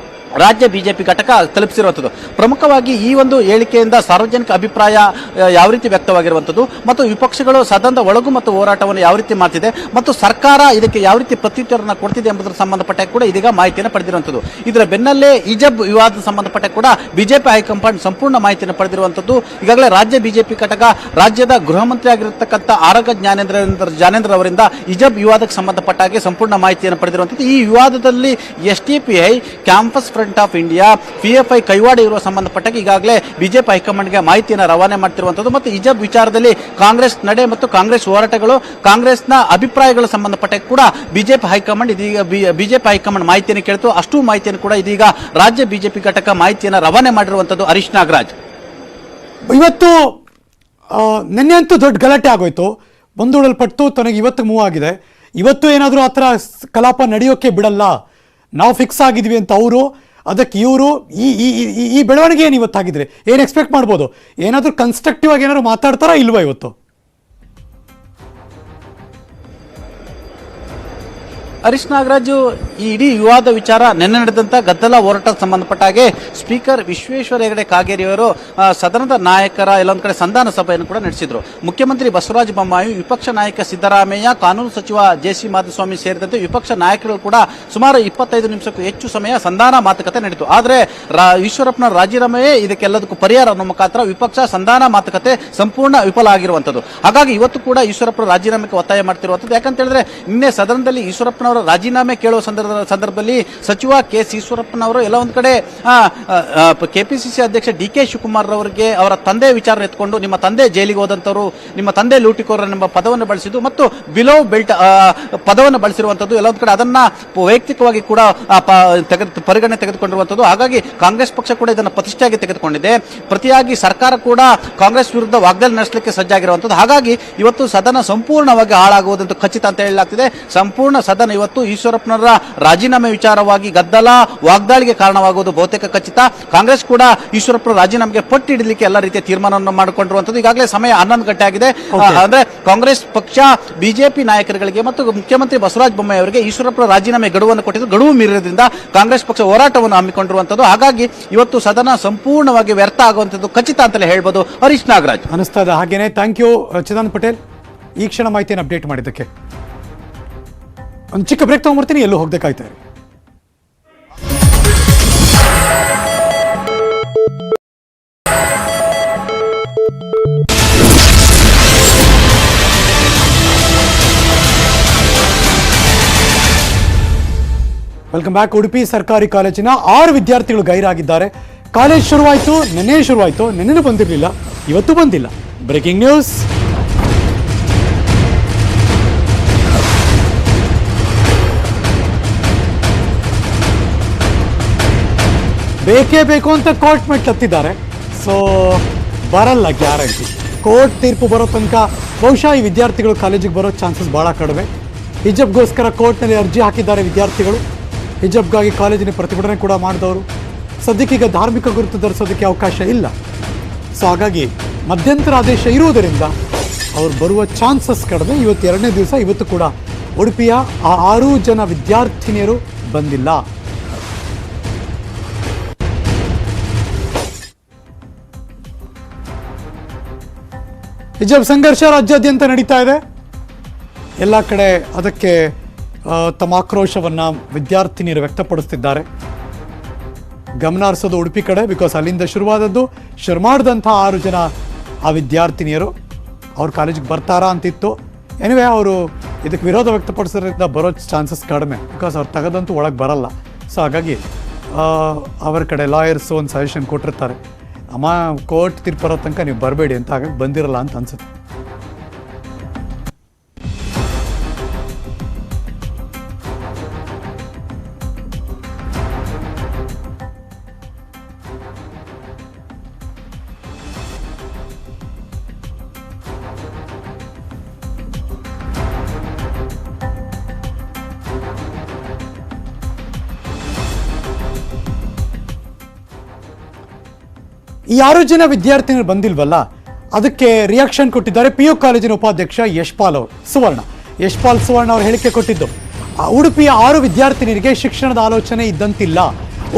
ರಾಜ್ಯ ಬಿಜೆಪಿ ಘಟಕ ತಲುಪಿಸಿರುವಂಥದ್ದು. ಪ್ರಮುಖವಾಗಿ ಈ ಒಂದು ಹೇಳಿಕೆಯಿಂದ ಸಾರ್ವಜನಿಕ ಅಭಿಪ್ರಾಯ ಯಾವ ರೀತಿ ವ್ಯಕ್ತವಾಗಿರುವಂಥದ್ದು ಮತ್ತು ವಿಪಕ್ಷಗಳು ಸದನದ ಒಳಗು ಮತ್ತು ಹೋರಾಟವನ್ನು ಯಾವ ರೀತಿ ಮಾಡ್ತಿದೆ ಮತ್ತು ಸರ್ಕಾರ ಇದಕ್ಕೆ ಯಾವ ರೀತಿ ಪ್ರತ್ಯುತ್ತರವನ್ನು ಕೊಡ್ತಿದೆ ಎಂಬುದರ ಸಂಬಂಧಪಟ್ಟ ಕೂಡ ಇದೀಗ ಮಾಹಿತಿಯನ್ನು ಪಡೆದಿರುವಂಥದ್ದು. ಇದರ ಬೆನ್ನಲ್ಲೇ ಹಿಜಾಬ್ ವಿವಾದದ ಸಂಬಂಧಪಟ್ಟ ಕೂಡ ಬಿಜೆಪಿ ಹೈಕಮಾಂಡ್ ಸಂಪೂರ್ಣ ಮಾಹಿತಿಯನ್ನು ಪಡೆದಿರುವಂಥದ್ದು. ಈಗಾಗಲೇ ರಾಜ್ಯ ಬಿಜೆಪಿ ಘಟಕ ರಾಜ್ಯದ ಗೃಹ ಮಂತ್ರಿ ಆಗಿರತಕ್ಕಂಥ ಆರಗ ಜ್ಞಾನೇಂದ್ರ ಅವರಿಂದ ಹಿಜಾಬ್ ವಿವಾದಕ್ಕೆ ಸಂಬಂಧಪಟ್ಟ ಹಾಗೆ ಸಂಪೂರ್ಣ ಮಾಹಿತಿಯನ್ನು ಪಡೆದಿರುವಂಥದ್ದು. ಈ ವಿವಾದದಲ್ಲಿ SDPI, campus front of India, PFI ಕೈವಾಡ ಇರುವ ಸಂಬಂಧಪಟ್ಟಾಗ ಈಗಾಗಲೇ ಬಿಜೆಪಿ ಹೈಕಮಾಂಡ್ಗೆ ಮಾಹಿತಿಯನ್ನು ರವಾನೆ ಮಾಡ್ತಿರುವಂಥದ್ದು ಮತ್ತು ಹಿಜಾಬ್ ವಿಚಾರದಲ್ಲಿ ಕಾಂಗ್ರೆಸ್ ನಡೆ ಮತ್ತು ಕಾಂಗ್ರೆಸ್ ಹೋರಾಟಗಳು, ಕಾಂಗ್ರೆಸ್ನ ಅಭಿಪ್ರಾಯಗಳ ಸಂಬಂಧಪಟ್ಟ ಕೂಡ ಬಿಜೆಪಿ ಹೈಕಮಾಂಡ್ ಮಾಹಿತಿಯನ್ನು ಕೇಳಿತು. ಅಷ್ಟು ಮಾಹಿತಿಯನ್ನು ಕೂಡ ಇದೀಗ ರಾಜ್ಯ ಬಿಜೆಪಿ ಘಟಕ ಮಾಹಿತಿಯನ್ನು ರವಾನೆ ಮಾಡಿರುವಂಥದ್ದು. ಹರೀಶ್ ನಾಗರಾಜ್, ಇವತ್ತು ನಿನ್ನೆ ಅಂತೂ ದೊಡ್ಡ ಗಲಾಟೆ ಆಗೋಯ್ತು, ಮುಂದೂಡಲ್ಪಟ್ಟು ತನಗೆ ಇವತ್ತು ಮೂವ್ ಆಗಿದೆ. ಇವತ್ತು ಏನಾದರೂ ಆ ಥರ ಕಲಾಪ ನಡೆಯೋಕೆ ಬಿಡಲ್ಲ, ನಾವು ಫಿಕ್ಸ್ ಆಗಿದ್ವಿ ಅಂತ ಅವರು, ಅದಕ್ಕೆ ಇವರು, ಈ ಬೆಳವಣಿಗೆ ಏನು ಇವತ್ತಾಗಿದ್ರೆ ಏನು ಎಕ್ಸ್ಪೆಕ್ಟ್ ಮಾಡ್ಬೋದು? ಏನಾದರೂ ಕನ್ಸ್ಟ್ರಕ್ಟಿವ್ ಆಗಿ ಏನಾದ್ರು ಮಾತಾಡ್ತಾರಾ ಇಲ್ವಾ ಇವತ್ತು? ಹರೀಶ್ ನಾಗರಾಜು, ಈ ಇಡೀ ವಿವಾದ ವಿಚಾರ ನಿನ್ನೆ ನಡೆದಂತ ಗದ್ದಲ ಹೋರಾಟ ಸಂಬಂಧಪಟ್ಟ ಹಾಗೆ ಸ್ಪೀಕರ್ ವಿಶ್ವೇಶ್ವರ ಹೆಗಡೆ ಕಾಗೇರಿಯವರು ಸದನದ ನಾಯಕರ ಎಲ್ಲೊಂದು ಕಡೆ ಸಂಧಾನ ಸಭೆಯನ್ನು ಕೂಡ ನಡೆಸಿದ್ರು. ಮುಖ್ಯಮಂತ್ರಿ ಬಸವರಾಜ ಬೊಮ್ಮಾಯಿ, ವಿಪಕ್ಷ ನಾಯಕ ಸಿದ್ದರಾಮಯ್ಯ, ಕಾನೂನು ಸಚಿವ JC ಮಾಧುಸ್ವಾಮಿ ಸೇರಿದಂತೆ ವಿಪಕ್ಷ ನಾಯಕರು ಕೂಡ ಸುಮಾರು 25 ನಿಮಿಷಕ್ಕೂ ಹೆಚ್ಚು ಸಮಯ ಸಂಧಾನ ಮಾತುಕತೆ ನಡೆಯಿತು. ಆದರೆ ಈಶ್ವರಪ್ಪನ ರಾಜೀನಾಮೆಯೇ ಇದಕ್ಕೆಲ್ಲದಕ್ಕೂ ಪರಿಹಾರ ಅನ್ನೋ ಮುಖಾಂತರ ವಿಪಕ್ಷ ಸಂಧಾನ ಮಾತುಕತೆ ಸಂಪೂರ್ಣ ವಿಫಲ ಆಗಿರುವಂತದ್ದು. ಹಾಗಾಗಿ ಇವತ್ತು ಕೂಡ ಈಶ್ವರಪ್ಪನ ರಾಜೀನಾಮೆಗೆ ಒತ್ತಾಯ ಮಾಡ್ತಿರುವಂತದ್ದು. ಯಾಕಂತ ಹೇಳಿದ್ರೆ ನಿನ್ನೆ ಸದನದಲ್ಲಿ ಈಶ್ವರಪ್ಪನವರ ರಾಜೀನಾಮೆ ಕೇಳುವ ಸಂದರ್ಭದಲ್ಲಿ ಸಚಿವ KS ಈಶ್ವರಪ್ಪನವರು ಎಲ್ಲ ಒಂದ್ ಕಡೆ KPCC ಅಧ್ಯಕ್ಷ DK ಶಿವಕುಮಾರ್ ಅವರಿಗೆ ಅವರ ತಂದೆ ವಿಚಾರ ಎತ್ಕೊಂಡು, ನಿಮ್ಮ ತಂದೆ ಜೈಲಿಗೆ ಹೋದಂತವರು, ನಿಮ್ಮ ತಂದೆ ಲೂಟಿಕೋರ ಎಂಬ ಪದವನ್ನು ಬಳಸಿದ್ದು ಮತ್ತು ಬಿಲೋ ಬೆಲ್ಟ್ ಪದವನ್ನು ಬಳಸಿರುವಂತದ್ದು ಎಲ್ಲ ಒಂದ್ ಕಡೆ ಅದನ್ನ ವೈಯಕ್ತಿಕವಾಗಿ ಕೂಡ ಪರಿಗಣನೆ ತೆಗೆದುಕೊಂಡಿರುವಂತದ್ದು. ಹಾಗಾಗಿ ಕಾಂಗ್ರೆಸ್ ಪಕ್ಷ ಕೂಡ ಇದನ್ನು ಪ್ರತಿಷ್ಠೆಯಾಗಿ ತೆಗೆದುಕೊಂಡಿದೆ. ಪ್ರತಿಯಾಗಿ ಸರ್ಕಾರ ಕೂಡ ಕಾಂಗ್ರೆಸ್ ವಿರುದ್ಧ ವಾಗ್ದಾಳಿ ನಡೆಸಲಿಕ್ಕೆ ಸಜ್ಜಾಗಿರುವಂಥದ್ದು. ಹಾಗಾಗಿ ಇವತ್ತು ಸದನ ಸಂಪೂರ್ಣವಾಗಿ ಹಾಳಾಗುವುದಂತೂ ಖಚಿತ ಅಂತ ಹೇಳಲಾಗ್ತಿದೆ. ಸಂಪೂರ್ಣ ಸದನ ಇವತ್ತು ಈಶ್ವರಪ್ಪನವರ ರಾಜೀನಾಮೆ ವಿಚಾರವಾಗಿ ಗದ್ದಲ ವಾಗ್ದಾಳಿಗೆ ಕಾರಣವಾಗುವುದು ಬಹುತೇಕ ಖಚಿತ. ಕಾಂಗ್ರೆಸ್ ಕೂಡ ಈಶ್ವರಪ್ಪನ ರಾಜೀನಾಮೆಗೆ ಪಟ್ಟು ಹಿಡಿಲಿಕ್ಕೆ ಎಲ್ಲ ರೀತಿಯ ತೀರ್ಮಾನವನ್ನು ಮಾಡಿಕೊಂಡಿರುವಂಥದ್ದು. ಈಗಾಗಲೇ ಸಮಯ 11 ಗಂಟೆ ಆಗಿದೆ. ಅಂದ್ರೆ ಕಾಂಗ್ರೆಸ್ ಪಕ್ಷ ಬಿಜೆಪಿ ನಾಯಕರುಗಳಿಗೆ ಮತ್ತು ಮುಖ್ಯಮಂತ್ರಿ ಬಸವರಾಜ ಬೊಮ್ಮಾಯಿ ಅವರಿಗೆ ಈಶ್ವರಪ್ಪನ ರಾಜೀನಾಮೆ ಗಡುವನ್ನು ಕೊಟ್ಟಿದ್ದು, ಗಡುವು ಮೀರಿದ್ರಿಂದ ಕಾಂಗ್ರೆಸ್ ಪಕ್ಷ ಹೋರಾಟವನ್ನು ಹಮ್ಮಿಕೊಂಡಿರುವಂಥದ್ದು. ಹಾಗಾಗಿ ಇವತ್ತು ಸದನ ಸಂಪೂರ್ಣವಾಗಿ ವ್ಯರ್ಥ ಆಗುವಂಥದ್ದು ಖಚಿತ ಅಂತಲೇ ಹೇಳ್ಬೋದು. ಹರೀಶ್ ನಾಗರಾಜ್ ಅನಿಸ್ತಾ ಇದೆ. ಹಾಗೇನೆ ಥ್ಯಾಂಕ್ ಯು ಚಿದಾನಂದ್ ಪಟೇಲ್, ಈ ಕ್ಷಣ ಮಾಹಿತಿಯನ್ನು ಅಪ್ಡೇಟ್ ಮಾಡಿದ್ದಕ್ಕೆ. ಒಂದು ಚಿಕ್ಕ ಬ್ರೇಕ್ ತಗೊಂಡ್ಬರ್ತೀನಿ, ಎಲ್ಲೂ ಹೋಗ್ಬೇಕಾಯ್ತಾರೆ. Welcome back. ಉಡುಪಿ ಸರ್ಕಾರಿ ಕಾಲೇಜಿನ 6 ವಿದ್ಯಾರ್ಥಿಗಳು ಗೈರಾಗಿದ್ದಾರೆ. ಕಾಲೇಜ್ ಶುರುವಾಯಿತು, ನೆನ್ನೆ ಬಂದಿರಲಿಲ್ಲ, ಇವತ್ತು ಬಂದಿಲ್ಲ. Breaking news. ಬೇಕೇ ಬೇಕು ಅಂತ ಕೋರ್ಟ್ ಮೆಟ್ ಹತ್ತಿದ್ದಾರೆ. ಸೊ ಬರಲ್ಲ ಗ್ಯಾರಂಟಿ. ಕೋರ್ಟ್ ತೀರ್ಪು ಬರೋ ತನಕ ಬಹುಶಃ ಈ ವಿದ್ಯಾರ್ಥಿಗಳು ಕಾಲೇಜಿಗೆ ಬರೋ ಚಾನ್ಸಸ್ ಭಾಳ ಕಡಿಮೆ. ಹಿಜಬ್ಗೋಸ್ಕರ ಕೋರ್ಟ್ನಲ್ಲಿ ಅರ್ಜಿ ಹಾಕಿದ್ದಾರೆ ವಿದ್ಯಾರ್ಥಿಗಳು. ಹಿಜಬ್ಗಾಗಿ ಕಾಲೇಜಿನ ಪ್ರತಿಭಟನೆ ಕೂಡ ಮಾಡಿದವರು. ಸದ್ಯಕ್ಕೀಗ ಧಾರ್ಮಿಕ ಗುರುತು ಧರಿಸೋದಕ್ಕೆ ಅವಕಾಶ ಇಲ್ಲ. ಸೊ ಹಾಗಾಗಿ ಮಧ್ಯಂತರ ಆದೇಶ ಇರುವುದರಿಂದ ಅವ್ರು ಬರುವ ಚಾನ್ಸಸ್ ಕಡಿಮೆ. ಇವತ್ತು 2ನೇ ದಿವಸ. ಇವತ್ತು ಕೂಡ ಉಡುಪಿಯ ಆ 6 ಜನ ವಿದ್ಯಾರ್ಥಿನಿಯರು ಬಂದಿಲ್ಲ. ಹಿಜಾಬ್ ಸಂಘರ್ಷ ರಾಜ್ಯಾದ್ಯಂತ ನಡೀತಾ ಇದೆ. ಎಲ್ಲ ಕಡೆ ಅದಕ್ಕೆ ತಮ್ಮ ಆಕ್ರೋಶವನ್ನು ವಿದ್ಯಾರ್ಥಿನಿಯರು ವ್ಯಕ್ತಪಡಿಸ್ತಿದ್ದಾರೆ. ಗಮನ ಹರಿಸೋದು ಉಡುಪಿ ಕಡೆ, ಬಿಕಾಸ್ ಅಲ್ಲಿಂದ ಶುರುವಾದದ್ದು. ಶುರು ಮಾಡಿದಂಥ 6 ಜನ ಆ ವಿದ್ಯಾರ್ಥಿನಿಯರು ಅವ್ರ ಕಾಲೇಜಿಗೆ ಬರ್ತಾರಾ ಅಂತಿತ್ತು. ಎನಿವೆ ಅವರು ಇದಕ್ಕೆ ವಿರೋಧ ವ್ಯಕ್ತಪಡಿಸೋದ್ರಿಂದ ಬರೋ ಚಾನ್ಸಸ್ ಕಡಿಮೆ, ಬಿಕಾಸ್ ಅವ್ರು ತೆಗೆದಂತೂ ಒಳಗೆ ಬರಲ್ಲ. ಸೊ ಹಾಗಾಗಿ ಅವರ ಕಡೆ ಲಾಯರ್ಸು ಒಂದು ಸಜೆಷನ್ ಕೊಟ್ಟಿರ್ತಾರೆ, ಅಮ್ಮ ಕೋರ್ಟ್ ತೀರ್ಪು ಬರೋ ತನಕ ನೀವು ಬರಬೇಡಿ ಅಂತ. ಹಾಗಾಗಿ ಬಂದಿರಲ್ಲ ಅಂತ ಅನ್ಸುತ್ತೆ. ಈ 6 ಜನ ವಿದ್ಯಾರ್ಥಿನಿಯರು ಬಂದಿಲ್ವಲ್ಲ, ಅದಕ್ಕೆ ರಿಯಾಕ್ಷನ್ ಕೊಟ್ಟಿದ್ದಾರೆ PU ಕಾಲೇಜಿನ ಉಪಾಧ್ಯಕ್ಷ ಯಶ್ಪಾಲ್ ಸುವರ್ಣ ಅವರು ಹೇಳಿಕೆ ಕೊಟ್ಟಿದ್ದು. ಉಡುಪಿಯ 6 ವಿದ್ಯಾರ್ಥಿನಿಯರಿಗೆ ಶಿಕ್ಷಣದ ಆಲೋಚನೆ ಇದ್ದಂತಿಲ್ಲ.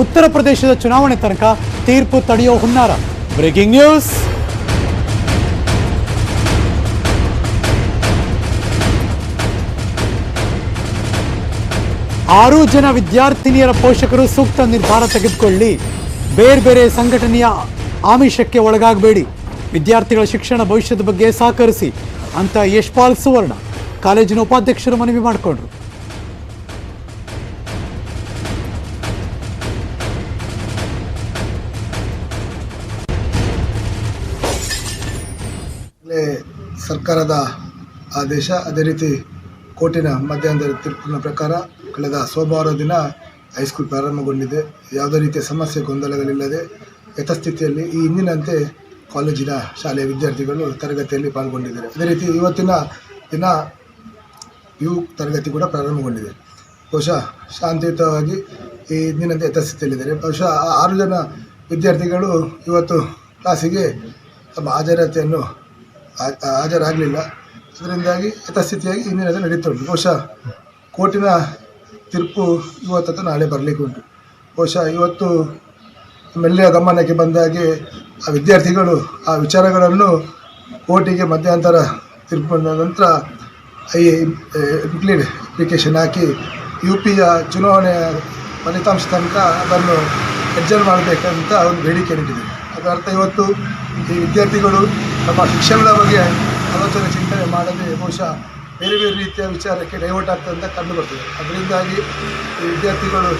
ಉತ್ತರ ಪ್ರದೇಶದ ಚುನಾವಣೆ ತನಕ ತೀರ್ಪು ತಡೆಯೋ ಹುನ್ನಾರ. Breaking news. ಆರು ಜನ ವಿದ್ಯಾರ್ಥಿನಿಯರ ಪೋಷಕರು ಸೂಕ್ತ ನಿರ್ಧಾರ ತೆಗೆದುಕೊಳ್ಳಿ. ಬೇರೆ ಸಂಘಟನೆಯ ಆಮಿಷಕ್ಕೆ ಒಳಗಾಗಬೇಡಿ. ವಿದ್ಯಾರ್ಥಿಗಳ ಶಿಕ್ಷಣ ಭವಿಷ್ಯದ ಬಗ್ಗೆ ಸಹಕರಿಸಿ ಅಂತ ಯಶ್ಪಾಲ್ ಸುವರ್ಣ ಕಾಲೇಜಿನ ಉಪಾಧ್ಯಕ್ಷರು ಮನವಿ ಮಾಡಿಕೊಂಡ್ರು. ಸರ್ಕಾರದ ಆದೇಶ, ಅದೇ ರೀತಿ ಕೋರ್ಟಿನ ಮಧ್ಯಂತರ ತೀರ್ಪಿನ ಪ್ರಕಾರ ಕಳೆದ ಸೋಮವಾರ ದಿನ ಹೈಸ್ಕೂಲ್ ಪ್ರಾರಂಭಗೊಂಡಿದೆ. ಯಾವುದೇ ರೀತಿಯ ಸಮಸ್ಯೆ ಗೊಂದಲಗಳಿಲ್ಲದೆ ಯಥಾಸ್ಥಿತಿಯಲ್ಲಿ ಈ ಹಿಂದಿನಂತೆ ಕಾಲೇಜಿನ ಶಾಲೆಯ ವಿದ್ಯಾರ್ಥಿಗಳು ತರಗತಿಯಲ್ಲಿ ಪಾಲ್ಗೊಂಡಿದ್ದಾರೆ. ಅದೇ ರೀತಿ ಇವತ್ತಿನ ದಿನ PU ತರಗತಿ ಕೂಡ ಪ್ರಾರಂಭಗೊಂಡಿದೆ. ಬಹುಶಃ ಶಾಂತಿಯುತವಾಗಿ ಈ ಹಿಂದಿನಂತೆ ಯಥಾಸ್ಥಿತಿಯಲ್ಲಿದ್ದಾರೆ. ಬಹುಶಃ 6 ಜನ ವಿದ್ಯಾರ್ಥಿಗಳು ಇವತ್ತು ಕ್ಲಾಸಿಗೆ ತಮ್ಮ ಹಾಜರಾತಿಯನ್ನು ಹಾಜರಾಗಲಿಲ್ಲ. ಅದರಿಂದಾಗಿ ಯಥಾಸ್ಥಿತಿಯಾಗಿ ಹಿಂದಿನಂತೆ ನಡೀತಾ ಉಂಟು. ಬಹುಶಃ ಕೋರ್ಟಿನ ತೀರ್ಪು ಇವತ್ತು ಅಥವಾ ನಾಳೆ ಬರಲಿಕ್ಕೆ ಉಂಟು. ಬಹುಶಃ ಇವತ್ತು ನಮ್ಮೆಲ್ಲರ ಗಮನಕ್ಕೆ ಬಂದಾಗೆ ಆ ವಿದ್ಯಾರ್ಥಿಗಳು ಆ ವಿಚಾರಗಳನ್ನು ಕೋರ್ಟಿಗೆ ಮಧ್ಯಂತರ ತೀರ್ಪಿನ ನಂತರ ಅಪ್ಲಿಕೇಶನ್ ಹಾಕಿ UPಯ ಚುನಾವಣೆಯ ಫಲಿತಾಂಶ ತನಕ ಅದನ್ನು ಎಡ್ಜರ್ ಮಾಡಬೇಕಂತ ಒಂದು ಬೇಡಿಕೆ ನೀಡಿದೆ. ಅದರ ಅರ್ಥ ಇವತ್ತು ಈ ವಿದ್ಯಾರ್ಥಿಗಳು ತಮ್ಮ ಶಿಕ್ಷಣದ ಬಗ್ಗೆ ಆಲೋಚನೆ ಚಿಂತನೆ ಮಾಡದೆ ಬಹುಶಃ ಬೇರೆ ರೀತಿಯ ವಿಚಾರಕ್ಕೆ ಡೈವರ್ಟ್ ಆಗ್ತದೆ ಅಂತ ಕಂಡುಬರ್ತದೆ. ಅದರಿಂದಾಗಿ ಈ ವಿದ್ಯಾರ್ಥಿಗಳು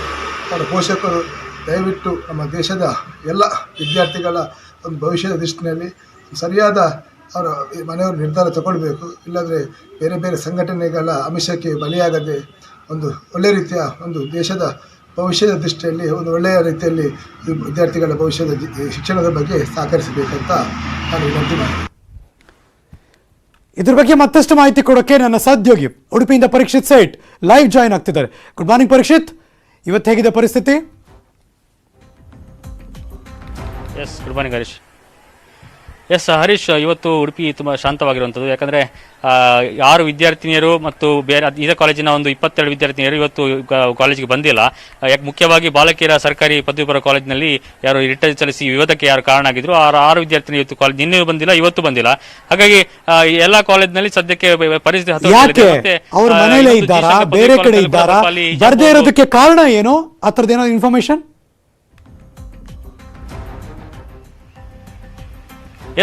ಅವರ ಪೋಷಕರು ದಯವಿಟ್ಟು ನಮ್ಮ ದೇಶದ ಎಲ್ಲ ವಿದ್ಯಾರ್ಥಿಗಳ ಒಂದು ಭವಿಷ್ಯದ ದೃಷ್ಟಿಯಲ್ಲಿ ಸರಿಯಾದ ಅವರ ಮನೆಯವರು ನಿರ್ಧಾರ ತಗೊಳ್ಬೇಕು. ಇಲ್ಲಾಂದರೆ ಬೇರೆ ಸಂಘಟನೆಗಳ ಆಮಿಷಕ್ಕೆ ಬಲಿಯಾಗದೆ ಒಂದು ಒಳ್ಳೆ ರೀತಿಯ ಒಂದು ದೇಶದ ಭವಿಷ್ಯದ ದೃಷ್ಟಿಯಲ್ಲಿ ಒಂದು ಒಳ್ಳೆಯ ರೀತಿಯಲ್ಲಿ ಈ ವಿದ್ಯಾರ್ಥಿಗಳ ಭವಿಷ್ಯದ ಶಿಕ್ಷಣದ ಬಗ್ಗೆ ಸಹಕರಿಸಬೇಕಂತ ನಾನು ವಿನಂತಿ ಮಾಡಿದೆ. ಇದ್ರ ಬಗ್ಗೆ ಮತ್ತಷ್ಟು ಮಾಹಿತಿ ಕೊಡೋಕೆ ನನ್ನ ಸಹೋದ್ಯೋಗಿ ಉಡುಪಿಯಿಂದ ಪರೀಕ್ಷಿತ್ ಸೇಠ್ ಲೈವ್ ಜಾಯಿನ್ ಆಗ್ತಿದ್ದಾರೆ. ಗುಡ್ ಮಾರ್ನಿಂಗ್ ಪರೀಕ್ಷಿತ್, ಇವತ್ತು ಹೇಗಿದೆ ಪರಿಸ್ಥಿತಿ? Yes, good morning Harish. Yes Harish, ಇವತ್ತು ಉಡುಪಿ ತುಂಬ ಶಾಂತವಾಗಿರುವಂಥದ್ದು. ಯಾಕಂದರೆ 6 ವಿದ್ಯಾರ್ಥಿನಿಯರು ಮತ್ತು ಬೇರೆ ಇದೇ ಕಾಲೇಜಿನ ಒಂದು 22 ವಿದ್ಯಾರ್ಥಿನಿಯರು ಇವತ್ತು ಕಾಲೇಜಿಗೆ ಬಂದಿಲ್ಲ. ಯಾಕೆ ಮುಖ್ಯವಾಗಿ ಬಾಲಕಿಯರ ಸರ್ಕಾರಿ ಪದವಿ ಪೂರ್ವ ಕಾಲೇಜಿನಲ್ಲಿ ಯಾರು ರಿಟೈರ್ ಚಲಿಸಿ ವಿವಾದಕ್ಕೆ ಯಾರು ಕಾರಣ ಆಗಿದ್ರು, 6 ವಿದ್ಯಾರ್ಥಿನಿ ಇವತ್ತು ಕಾಲೇಜ್ ನಿನ್ನೆ ಬಂದಿಲ್ಲ, ಇವತ್ತು ಬಂದಿಲ್ಲ. ಹಾಗಾಗಿ ಎಲ್ಲ ಕಾಲೇಜಿನಲ್ಲಿ ಸದ್ಯಕ್ಕೆ ಪರಿಸ್ಥಿತಿ ಅವ್ರ ಮನೆಯಲ್ಲೇ ಇದ್ದಾರಾ, ಬೇರೆ ಕಡೆ ಇದ್ದಾರಾ, ಬರ್ದೇ ಇರೋದಕ್ಕೆ ಕಾರಣ ಏನು? ಆ ಥರದ್ದು ಏನೋ ಇನ್ಫಾರ್ಮೇಶನ್?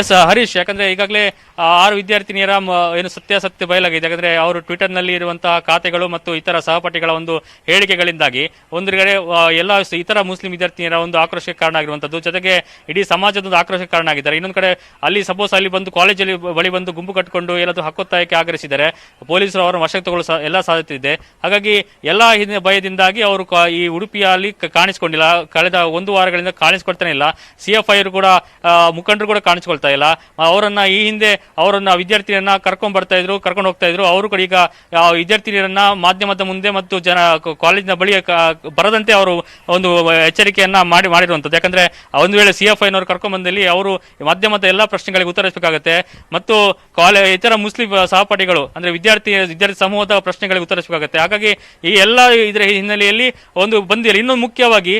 ಎಸ್ ಹರೀಶ್, ಯಾಕಂದ್ರೆ ಈಗಾಗಲೇ 6 ವಿದ್ಯಾರ್ಥಿನಿಯರ ಏನು ಸತ್ಯಾಸತ್ಯ ಬಯಲಾಗಿದೆ. ಯಾಕಂದ್ರೆ ಅವರು ಟ್ವಿಟರ್ನಲ್ಲಿ ಇರುವಂತಹ ಖಾತೆಗಳು ಮತ್ತು ಇತರ ಸಹಪಾಠಿಗಳ ಒಂದು ಹೇಳಿಕೆಗಳಿಂದಾಗಿ ಒಂದೆಡೆ ಎಲ್ಲ ಇತರ ಮುಸ್ಲಿಂ ವಿದ್ಯಾರ್ಥಿನಿಯರ ಒಂದು ಆಕ್ರೋಶಕ್ಕೆ ಕಾರಣ ಆಗಿರುವಂಥದ್ದು, ಜೊತೆಗೆ ಇಡೀ ಸಮಾಜದ ಒಂದು ಆಕ್ರೋಶಕ್ಕೆ ಕಾರಣ ಆಗಿದ್ದಾರೆ. ಇನ್ನೊಂದು ಕಡೆ ಅಲ್ಲಿ ಸಪೋಸ್ ಅಲ್ಲಿ ಬಂದು ಕಾಲೇಜಲ್ಲಿ ಬಳಿ ಬಂದು ಗುಂಪು ಕಟ್ಟಿಕೊಂಡು ಎಲ್ಲದು ಹಕ್ಕೊತ್ತಾಯಕ್ಕೆ ಆಗ್ರಹಿಸಿದ್ದಾರೆ. ಪೊಲೀಸರು ಅವರನ್ನು ವಶಕ್ಕೆ ತಗೊಳ್ಳೋ ಎಲ್ಲ ಸಾಧ್ಯತೆ ಇದೆ. ಹಾಗಾಗಿ ಎಲ್ಲ ಭಯದಿಂದಾಗಿ ಅವರು ಈ ಉಡುಪಿಯಲ್ಲಿ ಕಾಣಿಸಿಕೊಂಡಿಲ್ಲ. ಕಳೆದ 1 ವಾರಗಳಿಂದ ಕಾಣಿಸ್ಕೊಳ್ತಾನೆ ಇಲ್ಲ. CFI ಕೂಡ ಮುಖಂಡರು ಕೂಡ ಕಾಣಿಸ್ಕೊಳ್ತಾ ಇಲ್ಲ. ಅವರನ್ನ ಈ ಹಿಂದೆ ಅವರನ್ನ ವಿದ್ಯಾರ್ಥಿಯರನ್ನ ಕರ್ಕೊಂಡು ಬರ್ತಾ ಇದ್ರು, ಕರ್ಕೊಂಡು ಹೋಗ್ತಾ ಇದ್ರು. ಅವರು ಕೂಡ ಈಗ ವಿದ್ಯಾರ್ಥಿನಿಯರನ್ನ ಮಾಧ್ಯಮದ ಮುಂದೆ ಮತ್ತು ಕಾಲೇಜಿನ ಬಳಿ ಬರದಂತೆ ಅವರು ಒಂದು ಎಚ್ಚರಿಕೆಯನ್ನ ಮಾಡಿರುವಂಥದ್ದು. ಯಾಕಂದ್ರೆ ಒಂದು ವೇಳೆ CFI ನವರು ಕರ್ಕೊಂಡು ಬಂದಲ್ಲಿ ಅವರು ಮಾಧ್ಯಮದ ಎಲ್ಲಾ ಪ್ರಶ್ನೆಗಳಿಗೆ ಉತ್ತರಿಸಬೇಕಾಗುತ್ತೆ ಮತ್ತು ಇತರ ಮುಸ್ಲಿಂ ಸಹಪಾಠಿಗಳು ಅಂದ್ರೆ ವಿದ್ಯಾರ್ಥಿ ಸಮೂಹದ ಪ್ರಶ್ನೆಗಳಿಗೆ ಉತ್ತರಿಸಬೇಕಾಗುತ್ತೆ. ಹಾಗಾಗಿ ಈ ಎಲ್ಲ ಇದರ ಹಿನ್ನೆಲೆಯಲ್ಲಿ ಒಂದು ಬಂದಿಲ್ಲ. ಇನ್ನೊಂದು ಮುಖ್ಯವಾಗಿ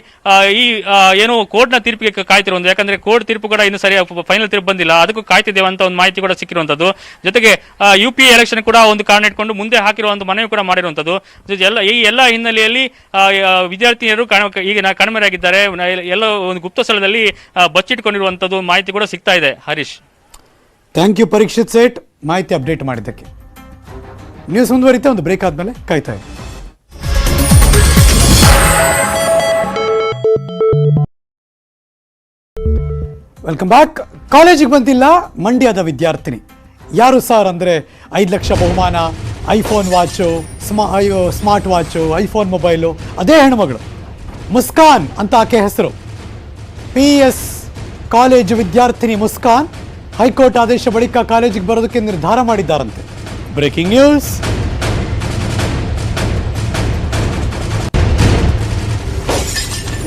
ಈ ಏನು ಕೋರ್ಟ್ನ ತೀರ್ಪಿಗೆ ಕಾಯ್ತಿರುವುದು. ಯಾಕಂದ್ರೆ ಕೋರ್ಟ್ ತೀರ್ಪು ಕೂಡ ಇನ್ನು ಸರಿಯಾಗಿ ಫೈನಲ್ ತೀರ್ಪು ಬಂದಿಲ್ಲ, ಅದಕ್ಕೂ ಕಾಯ್ತಿದ್ದೇವೆ ಅಂತ ಒಂದು ಮಾಹಿತಿ ಕೂಡ ಸಿಕ್ಕಿರುವಂತದ್ದು. ಜೊತೆಗೆ UPA ಎಲೆಕ್ಷನ್ ಕೂಡ ಒಂದು ಕಾರಣ ಇಟ್ಕೊಂಡು ಮುಂದೆ ಹಾಕಿರುವಂತ ಮನವಿ ಕೂಡ ಮಾಡಿರುವಂತದ್ದು. ಈ ಎಲ್ಲ ಹಿನ್ನೆಲೆಯಲ್ಲಿ ವಿದ್ಯಾರ್ಥಿನಿಯರು ಈಗ ಕಣ್ಮರೆಯಾಗಿದ್ದಾರೆ. ಎಲ್ಲ ಒಂದು ಗುಪ್ತ ಸ್ಥಳದಲ್ಲಿ ಬಚ್ಚಿಟ್ಕೊಂಡಿರುವಂತದ್ದು ಮಾಹಿತಿ ಕೂಡ ಸಿಗ್ತಾ ಇದೆ. ಹರೀಶ್, ಥ್ಯಾಂಕ್ ಯು ಪರೀಕ್ಷಿತ್ ಸೇಠ್, ಮಾಹಿತಿ ಅಪ್ಡೇಟ್ ಮಾಡಿದ್ದಕ್ಕೆ. ನ್ಯೂಸ್ ಮುಂದುವರಿತಾ, ಒಂದು ಬ್ರೇಕ್ ಆದ್ಮೇಲೆ ಕಾಯ್ತಾ ಇದೆ. Welcome back. ಕಾಲೇಜಿಗೆ ಬಂದಿಲ್ಲ ಮಂಡ್ಯದ ವಿದ್ಯಾರ್ಥಿನಿ. ಯಾರು ಸರ್ ಅಂದರೆ 5 ಲಕ್ಷ ಬಹುಮಾನ, iPhone watch, smart watch, iPhone mobile. ಅದೇ ಹೆಣ್ಮಗಳು ಮುಸ್ಕಾನ್ ಅಂತ ಆಕೆ ಹೆಸರು. PS ಕಾಲೇಜು ವಿದ್ಯಾರ್ಥಿನಿ ಮುಸ್ಕಾನ್ ಹೈಕೋರ್ಟ್ ಆದೇಶ ಬಳಿಕ ಕಾಲೇಜಿಗೆ ಬರೋದಕ್ಕೆ ನಿರ್ಧಾರ ಮಾಡಿದ್ದಾರಂತೆ. Breaking news.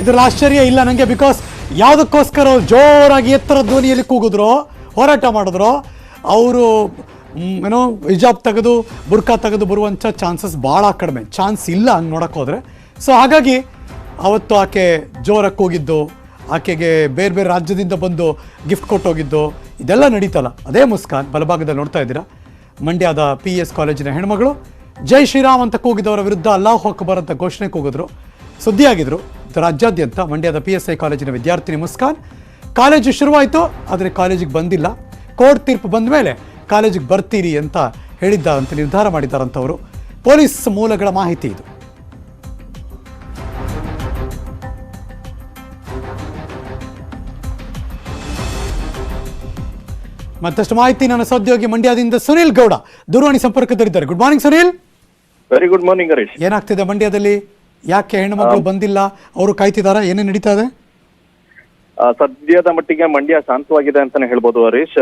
ಇದರಲ್ಲಿ ಆಶ್ಚರ್ಯ ಇಲ್ಲ ನನಗೆ. ಬಿಕಾಸ್ ಯಾವುದಕ್ಕೋಸ್ಕರ ಜೋರಾಗಿ ಎತ್ತರ ಧ್ವನಿಯಲ್ಲಿ ಕೂಗಿದ್ರು, ಹೋರಾಟ ಮಾಡಿದ್ರು, ಅವರು ಏನೋ ಹಿಜಾಬ್ ತೆಗೆದು ಬುರ್ಕಾ ತೆಗೆದು ಬರುವಂಥ ಚಾನ್ಸಸ್ ಭಾಳ ಕಡಿಮೆ, ಚಾನ್ಸ್ ಇಲ್ಲ ಹಂಗೆ ನೋಡೋಕೆ ಹೋದರೆ. ಸೊ ಹಾಗಾಗಿ ಅವತ್ತು ಆಕೆ ಜೋರಾಗಿ ಕೂಗಿದ್ದು, ಆಕೆಗೆ ಬೇರೆ ಬೇರೆ ರಾಜ್ಯದಿಂದ ಬಂದು ಗಿಫ್ಟ್ ಕೊಟ್ಟೋಗಿದ್ದು, ಇದೆಲ್ಲ ನಡೀತಲ್ಲ. ಅದೇ ಮುಸ್ಕಾನ್ ಬಲಭಾಗದಲ್ಲಿ ನೋಡ್ತಾ ಇದ್ದೀರಾ. ಮಂಡ್ಯದ PS ಕಾಲೇಜಿನ ಹೆಣ್ಮಗಳು ಜೈ ಶ್ರೀರಾಮ್ ಅಂತ ಕೂಗಿದವರ ವಿರುದ್ಧ ಅಲ್ಲಾಹು ಅಕ್ಬರ್ ಅಂತ ಘೋಷಣೆ ಕೂಗಿದ್ರು, ಸುದ್ದಿಯಾಗಿದ್ರು ರಾಜ್ಯಾದ್ಯಂತ. ಮಂಡ್ಯದ PSI ಕಾಲೇಜಿನ ವಿದ್ಯಾರ್ಥಿನಿ ಮುಸ್ಕಾನ್ ಕಾಲೇಜು ಶುರುವಾಯಿತು, ಆದರೆ ಕಾಲೇಜಿಗೆ ಬಂದಿಲ್ಲ. ಕೋರ್ಟ್ ತೀರ್ಪು ಬಂದ ಮೇಲೆ ಕಾಲೇಜಿಗೆ ಬರ್ತೀರಿ ಅಂತ ಹೇಳಿದ್ದಾರಂತೆ, ನಿರ್ಧಾರ ಮಾಡಿದ್ದಾರಂತವರು. ಪೊಲೀಸ್ ಮೂಲಗಳ ಮಾಹಿತಿ ಇದು. ಮತ್ತಷ್ಟು ಮಾಹಿತಿ ನನ್ನ ಸಹೋದ್ಯೋಗಿ ಮಂಡ್ಯದಿಂದ ಸುನಿಲ್ ಗೌಡ ದೂರವಾಣಿ ಸಂಪರ್ಕದಲ್ಲಿದ್ದಾರೆ. Good morning Sunil. Very good morning Harish. ಏನಾಗ್ತಿದೆ ಮಂಡ್ಯದಲ್ಲಿ? ಯಾಕೆ ಹೆಣ್ಣುಮಕ್ಕಳು ಬಂದಿಲ್ಲ? ಅವರು ಕಾಯ್ತಿದಾರ? ಏನೇನು ನಡೀತಾ ಇದೆ? ಸದ್ಯದ ಮಟ್ಟಿಗೆ ಮಂಡ್ಯ ಶಾಂತವಾಗಿದೆ ಅಂತಾನೆ ಹೇಳ್ಬೋದು ಹರೀಶ್.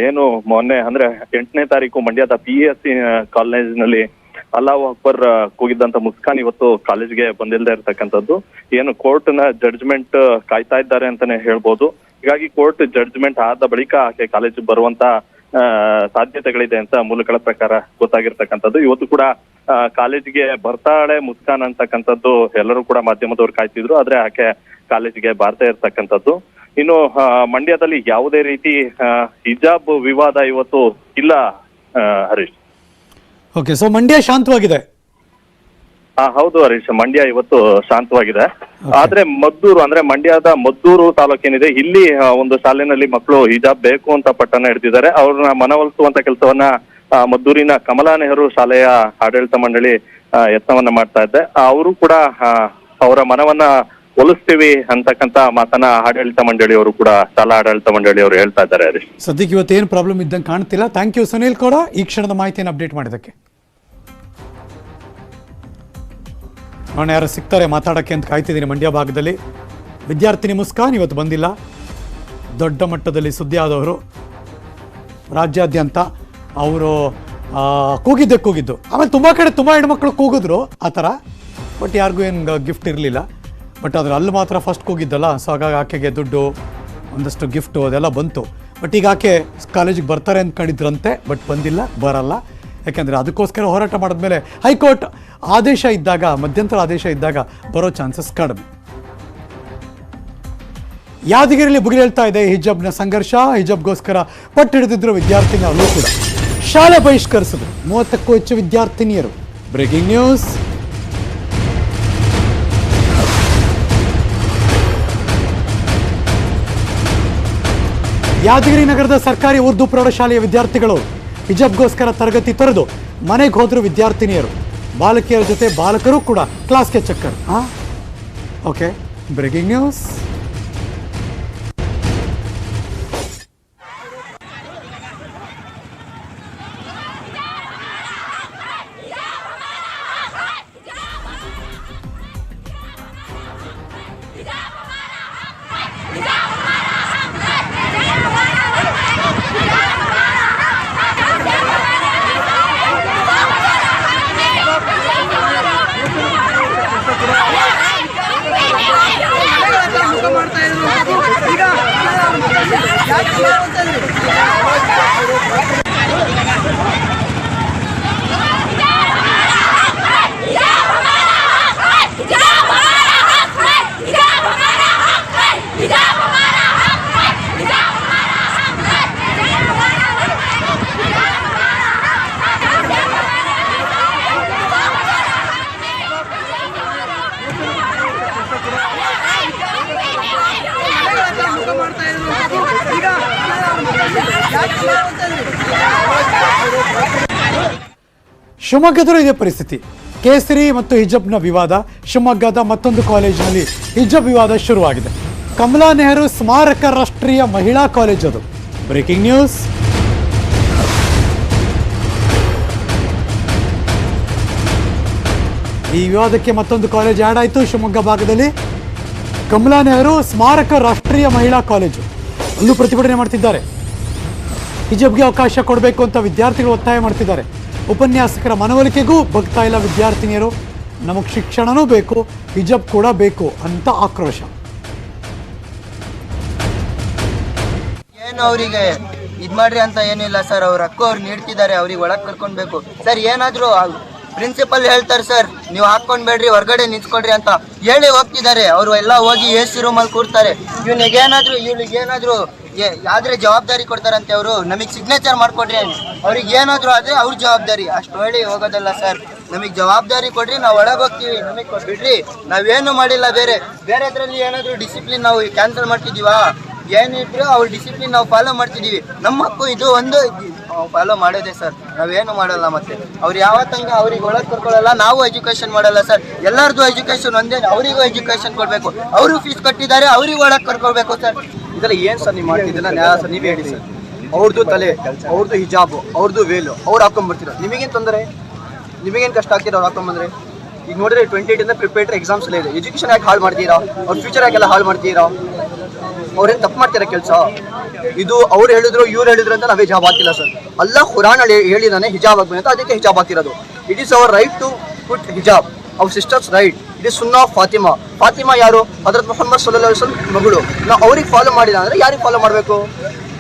ಏನು ಮೊನ್ನೆ ಅಂದ್ರೆ 8ನೇ ತಾರೀಕು ಮಂಡ್ಯದ PSC ಕಾಲೇಜಿನಲ್ಲಿ ಅಲ್ಲಾಹು ಅಕ್ಬರ್ ಕೂಗಿದ್ದಂತ ಮುಸ್ಕಾನ್ ಇವತ್ತು ಕಾಲೇಜ್ಗೆ ಬಂದಿಲ್ಲದೆ ಇರ್ತಕ್ಕಂಥದ್ದು. ಏನು ಕೋರ್ಟ್ ನ ಜಡ್ಜ್ಮೆಂಟ್ ಕಾಯ್ತಾ ಇದ್ದಾರೆ ಅಂತಾನೆ ಹೇಳ್ಬೋದು. ಹೀಗಾಗಿ ಕೋರ್ಟ್ ಜಡ್ಜ್ಮೆಂಟ್ ಆದ ಬಳಿಕ ಆಕೆ ಕಾಲೇಜ್ ಬರುವಂತ ಸಾಧ್ಯತೆಗಳಿದೆ ಅಂತ ಮೂಲಗಳ ಪ್ರಕಾರ ಗೊತ್ತಾಗಿರ್ತಕ್ಕಂಥದ್ದು. ಇವತ್ತು ಕೂಡ ಕಾಲೇಜಿಗೆ ಬರ್ತಾಳೆ ಮುಸ್ಕಾನ್ ಅಂತಕ್ಕಂಥದ್ದು ಎಲ್ಲರೂ ಕೂಡ ಮಾಧ್ಯಮದವ್ರು ಕಾಯ್ತಿದ್ರು, ಆದ್ರೆ ಆಕೆ ಕಾಲೇಜಿಗೆ ಬರ್ತಾ ಇರ್ತಕ್ಕಂಥದ್ದು. ಇನ್ನು ಮಂಡ್ಯದಲ್ಲಿ ಯಾವುದೇ ರೀತಿ ಹಿಜಾಬ್ ವಿವಾದ ಇವತ್ತು ಇಲ್ಲ ಹರೀಶ್. ಓಕೆ, ಸೊ ಮಂಡ್ಯ ಶಾಂತವಾಗಿದೆ. ಹೌದು ಹರೀಶ್, ಮಂಡ್ಯ ಇವತ್ತು ಶಾಂತವಾಗಿದೆ. ಆದ್ರೆ ಮದ್ದೂರು ಅಂದ್ರೆ ಮಂಡ್ಯದ ಮದ್ದೂರು ತಾಲೂಕೇನಿದೆ, ಇಲ್ಲಿ ಒಂದು ಶಾಲೆನಲ್ಲಿ ಮಕ್ಕಳು ಹಿಜಾಬ್ ಬೇಕು ಅಂತ ಪಟ್ಟಣ ಹಿಡಿದಿದ್ದಾರೆ. ಅವ್ರನ್ನ ಮನವೊಲಿಸುವಂತ ಕೆಲಸವನ್ನ ಮದ್ದೂರಿನ ಕಮಲಾ ನೆಹರು ಶಾಲೆಯ ಆಡಳಿತ ಮಂಡಳಿ ಯತ್ನವನ್ನ ಮಾಡ್ತಾ ಇದ್ದೆ. ಅವರು ಕೂಡ ಅವರ ಮನವನ್ನ ಒಲಿಸ್ತೀವಿ ಅಂತಕ್ಕಂತ ಮಾತನ್ನ ಆಡಳಿತ ಮಂಡಳಿಯವರು ಕೂಡ ಶಾಲಾ ಆಡಳಿತ ಮಂಡಳಿಯವರು ಹೇಳ್ತಾ ಇದ್ದಾರೆ ಹರೀಶ್. ಸದ್ಯಕ್ಕೆ ಇವತ್ತೇನು ಪ್ರಾಬ್ಲಮ್ ಇದ್ದಂಗೆ ಕಾಣ್ತಿಲ್ಲ. ಥ್ಯಾಂಕ್ ಯು ಸುನೀಲ್ ಕೂಡ ಈ ಕ್ಷಣದ ಮಾಹಿತಿಯನ್ನು ಅಪ್ಡೇಟ್ ಮಾಡಿದ್ದಕ್ಕೆ. ನಾನು ಯಾರು ಸಿಗ್ತಾರೆ ಮಾತಾಡೋಕ್ಕೆ ಅಂತ ಕಾಯ್ತಿದ್ದೀನಿ. ಮಂಡ್ಯ ಭಾಗದಲ್ಲಿ ವಿದ್ಯಾರ್ಥಿನಿ ಮುಸ್ಕಾನ್ ಇವತ್ತು ಬಂದಿಲ್ಲ. ದೊಡ್ಡ ಮಟ್ಟದಲ್ಲಿ ಸುದ್ದಿ ಆದವರು ರಾಜ್ಯಾದ್ಯಂತ ಅವರು ಕೂಗಿದ್ದು. ಆಮೇಲೆ ತುಂಬ ಕಡೆ ತುಂಬ ಹೆಣ್ಮಕ್ಳು ಕೂಗಿದ್ರು ಆ ಥರ, ಬಟ್ ಯಾರಿಗೂ ಏನು ಗಿಫ್ಟ್ ಇರಲಿಲ್ಲ. ಬಟ್ ಆದರೆ ಅಲ್ಲಿ ಮಾತ್ರ ಫಸ್ಟ್ ಕೂಗಿದ್ದಲ್ಲ, ಸೊ ಹಾಗಾಗಿ ಆಕೆಗೆ ದುಡ್ಡು, ಒಂದಷ್ಟು ಗಿಫ್ಟು ಅದೆಲ್ಲ ಬಂತು. ಬಟ್ ಈಗ ಆಕೆ ಕಾಲೇಜಿಗೆ ಬರ್ತಾರೆ ಅಂದ್ಕೊಂಡಿದ್ರಂತೆ, ಬಟ್ ಬಂದಿಲ್ಲ, ಬರಲ್ಲ. ಯಾಕೆಂದರೆ ಅದಕ್ಕೋಸ್ಕರ ಹೋರಾಟ ಮಾಡಿದ್ಮೇಲೆ ಹೈಕೋರ್ಟ್ ಆದೇಶ ಇದ್ದಾಗ, ಮಧ್ಯಂತರ ಆದೇಶ ಇದ್ದಾಗ ಬರೋ ಚಾನ್ಸಸ್ ಕಡಿಮೆ. ಯಾದಗಿರಿಯಲ್ಲಿ ಭುಗಿಲೇಳ್ತಾ ಇದೆ ಹಿಜಾಬ್ನ ಸಂಘರ್ಷ. ಹಿಜಾಬ್ಗೋಸ್ಕರ ಪಟ್ಟು ಹಿಡಿದಿದ್ರು ವಿದ್ಯಾರ್ಥಿನಿಯರು ಕೂಡ ಶಾಲೆ ಬಹಿಷ್ಕರಿಸಿದ್ರು 30ಕ್ಕೂ ಹೆಚ್ಚು ವಿದ್ಯಾರ್ಥಿನಿಯರು. Breaking news. ಯಾದಗಿರಿ ನಗರದ ಸರ್ಕಾರಿ ಉರ್ದು ಪ್ರೌಢಶಾಲೆಯ ವಿದ್ಯಾರ್ಥಿಗಳು ಹಿಜಾಬ್ಗೋಸ್ಕರ ತರಗತಿ ತೊರೆದು ಮನೆಗೆ ಹೋದ್ರು ವಿದ್ಯಾರ್ಥಿನಿಯರು. ಬಾಲಕಿಯರ ಜೊತೆ ಬಾಲಕರು ಕೂಡ ಕ್ಲಾಸ್ಗೆ ಚಕ್ಕರ್. Okay, breaking news. ಶಿವಮೊಗ್ಗದಲ್ಲೂ ಇದೇ ಪರಿಸ್ಥಿತಿ. ಕೇಸರಿ ಮತ್ತು ಹಿಜಾಬ್ನ ವಿವಾದ. ಶಿವಮೊಗ್ಗದ ಮತ್ತೊಂದು ಕಾಲೇಜಿನಲ್ಲಿ ಹಿಜಾಬ್ ವಿವಾದ ಶುರುವಾಗಿದೆ. ಕಮಲಾ ನೆಹರು ಸ್ಮಾರಕ ರಾಷ್ಟ್ರೀಯ ಮಹಿಳಾ ಕಾಲೇಜ್ ಅದು. Breaking news. ಈ ವಿವಾದಕ್ಕೆ ಮತ್ತೊಂದು ಕಾಲೇಜ್ ಆ್ಯಡ್ ಆಯಿತು ಶಿವಮೊಗ್ಗ ಭಾಗದಲ್ಲಿ. ಕಮಲಾ ನೆಹರು ಸ್ಮಾರಕ ರಾಷ್ಟ್ರೀಯ ಮಹಿಳಾ ಕಾಲೇಜು, ಅಲ್ಲೂ ಪ್ರತಿಭಟನೆ ಮಾಡ್ತಿದ್ದಾರೆ. ಹಿಜಾಬ್ಗೆ ಅವಕಾಶ ಕೊಡಬೇಕು ಅಂತ ವಿದ್ಯಾರ್ಥಿಗಳು ಒತ್ತಾಯ ಮಾಡ್ತಿದ್ದಾರೆ. ಉಪನ್ಯಾಸಕರ ಮನವೊಲಿಕೆಗೂ ಬಗ್ತಾ ಇಲ್ಲ ವಿದ್ಯಾರ್ಥಿನಿಯರು. ನಮಗೆ ಶಿಕ್ಷಣನೂ ಬೇಕು, ಹಿಜಾಬ್ ಕೂಡ ಬೇಕು ಅಂತ ಆಕ್ರೋಶ. ಏನು ಅವರಿಗೆ ಇದು ಮಾಡ್ರಿ ಅಂತ ಏನಿಲ್ಲ ಸರ್, ಅವ್ರ ಹಕ್ಕು ಅವ್ರು ನೀಡ್ತಿದ್ದಾರೆ, ಅವ್ರಿಗೆ ಒಳಗೆ ಕರ್ಕೊಳ್ಬೇಕು ಸರ್. ಏನಾದರೂ ಪ್ರಿನ್ಸಿಪಲ್ ಹೇಳ್ತಾರೆ ಸರ್, ನೀವು ಹಾಕ್ಕೊಂಡ್ಬೇಡ್ರಿ, ಹೊರಗಡೆ ನಿಂತ್ಕೊಡ್ರಿ ಅಂತ ಹೇಳಿ ಹೋಗ್ತಿದ್ದಾರೆ. ಅವರು ಎಲ್ಲ ಹೋಗಿ AC ರೂಮಲ್ಲಿ ಕೂರ್ತಾರೆ. ಇವ್ಳಿಗೇನಾದರೂ ಯಾವ್ದ್ರೆ ಜವಾಬ್ದಾರಿ ಕೊಡ್ತಾರಂತೆ ಅವರು, ನಮಗೆ ಸಿಗ್ನೇಚರ್ ಮಾಡ್ಕೊಡ್ರಿ, ಅವ್ರಿಗೆ ಏನಾದರೂ ಆದರೆ ಅವ್ರ ಜವಾಬ್ದಾರಿ, ಅಷ್ಟು ಹೇಳಿ ಹೋಗೋದಲ್ಲ ಸರ್. ನಮಗೆ ಜವಾಬ್ದಾರಿ ಕೊಡ್ರಿ, ನಾವು ಒಳಗೆ ಹೋಗ್ತೀವಿ, ನಮಗೆ ಬಿಡ್ರಿ, ನಾವೇನು ಮಾಡಿಲ್ಲ. ಬೇರೆದ್ರಲ್ಲಿ ಏನಾದರೂ ಡಿಸಿಪ್ಲಿನ್ ನಾವು ಕ್ಯಾನ್ಸಲ್ ಮಾಡ್ತಿದ್ದೀವಾ? ಏನಿದ್ರು ಅವ್ರ ಡಿಸಿಪ್ಲಿನ್ ನಾವು ಫಾಲೋ ಮಾಡ್ತಿದ್ದೀವಿ. ನಮ್ಮ ಹಕ್ಕು ಇದು ಒಂದು ಫಾಲೋ ಮಾಡೋದೇ ಸರ್, ನಾವೇನು ಮಾಡಲ್ಲ. ಮತ್ತೆ ಅವ್ರು ಯಾವತ್ತಂಗ ಅವ್ರಿಗೆ ಒಳಗೆ ಕರ್ಕೊಳ್ಳಲ್ಲ, ನಾವು ಎಜುಕೇಶನ್ ಮಾಡಲ್ಲ ಸರ್. ಎಲ್ಲರದು ಎಜುಕೇಶನ್ ಒಂದೇ, ಅವರಿಗೂ ಎಜುಕೇಶನ್ ಕೊಡಬೇಕು. ಅವರು ಫೀಸ್ ಕಟ್ಟಿದ್ದಾರೆ, ಅವ್ರಿಗೆ ಒಳಗೆ ಕರ್ಕೊಳ್ಬೇಕು ಸರ್. ಇದೆಲ್ಲ ಏನು ಸರ್ ನೀವು ಮಾಡ್ತಿದ್ದಿಲ್ಲ ನ್ಯಾಯ ಸರ್, ನೀವೇ ಹೇಳಿ ಸರ್. ಅವ್ರದ್ದು ತಲೆ, ಅವ್ರದ್ದು ಹಿಜಾಬು, ಅವ್ರದ್ದು ವೇಲು, ಅವ್ರು ಹಾಕೊಂಡ್ಬರ್ತೀರ, ನಿಮಗೇನು ತೊಂದರೆ? ನಿಮಗೇನು ಕಷ್ಟ ಆಗ್ತೀರ ಅವ್ರು ಹಾಕೊಂಡ್ಬಂದ್ರೆ? ಈಗ ನೋಡಿದ್ರೆ 28 ಪ್ರಿಪೇಟರಿ ಎಕ್ಸಾಮ್ಸ್ ಎಲ್ಲ ಇದೆ. ಎಜುಕೇಶನ್ ಯಾಕೆ ಹಾಳು ಮಾಡ್ತೀರಾ? ಅವ್ರ ಫ್ಯೂಚರ್ ಯಾಕೆಲ್ಲ ಹಾಳು ಮಾಡ್ತೀರಾ? ಅವ್ರೇನು ತಪ್ಪು ಮಾಡ್ತೀರಾ ಕೆಲಸ? ಇದು ಅವ್ರು ಹೇಳಿದ್ರು ಇವ್ರು ಹೇಳಿದ್ರು ಅಂತ ನಾವೇ ಹಿಜಾಬ್ ಹಾಕಿಲ್ಲ ಸರ್. ಅಲ್ಲ ಖುರಾನ್ ಹೇಳಿದಾನೆ ಹಿಜಾಬ್ ಆಗ್ಬೇಕು ಅಂತ, ಅದಕ್ಕೆ ಹಿಜಾಬ್ ಹಾಕಿರೋದು. It is our right to put ಹಿಜಾಬ್, our sisters right. It is ಸುನ್ನಾ ಆಫ್ ಫಾತಿಮಾ. ಫಾತಿಮಾ ಯಾರು? ಹಜರತ್ ಮುಹಮ್ಮದ್ ಸಲ್ಲಲ್ಲಾಹು ಅಲೈಹಿ ವಸಲ್ಲಂ ಮಗಳು. ನಾವು ಅವ್ರಿಗೆ ಫಾಲೋ ಮಾಡಿಲ್ಲ ಅಂದ್ರೆ ಯಾರಿಗೆ ಫಾಲೋ ಮಾಡಬೇಕು?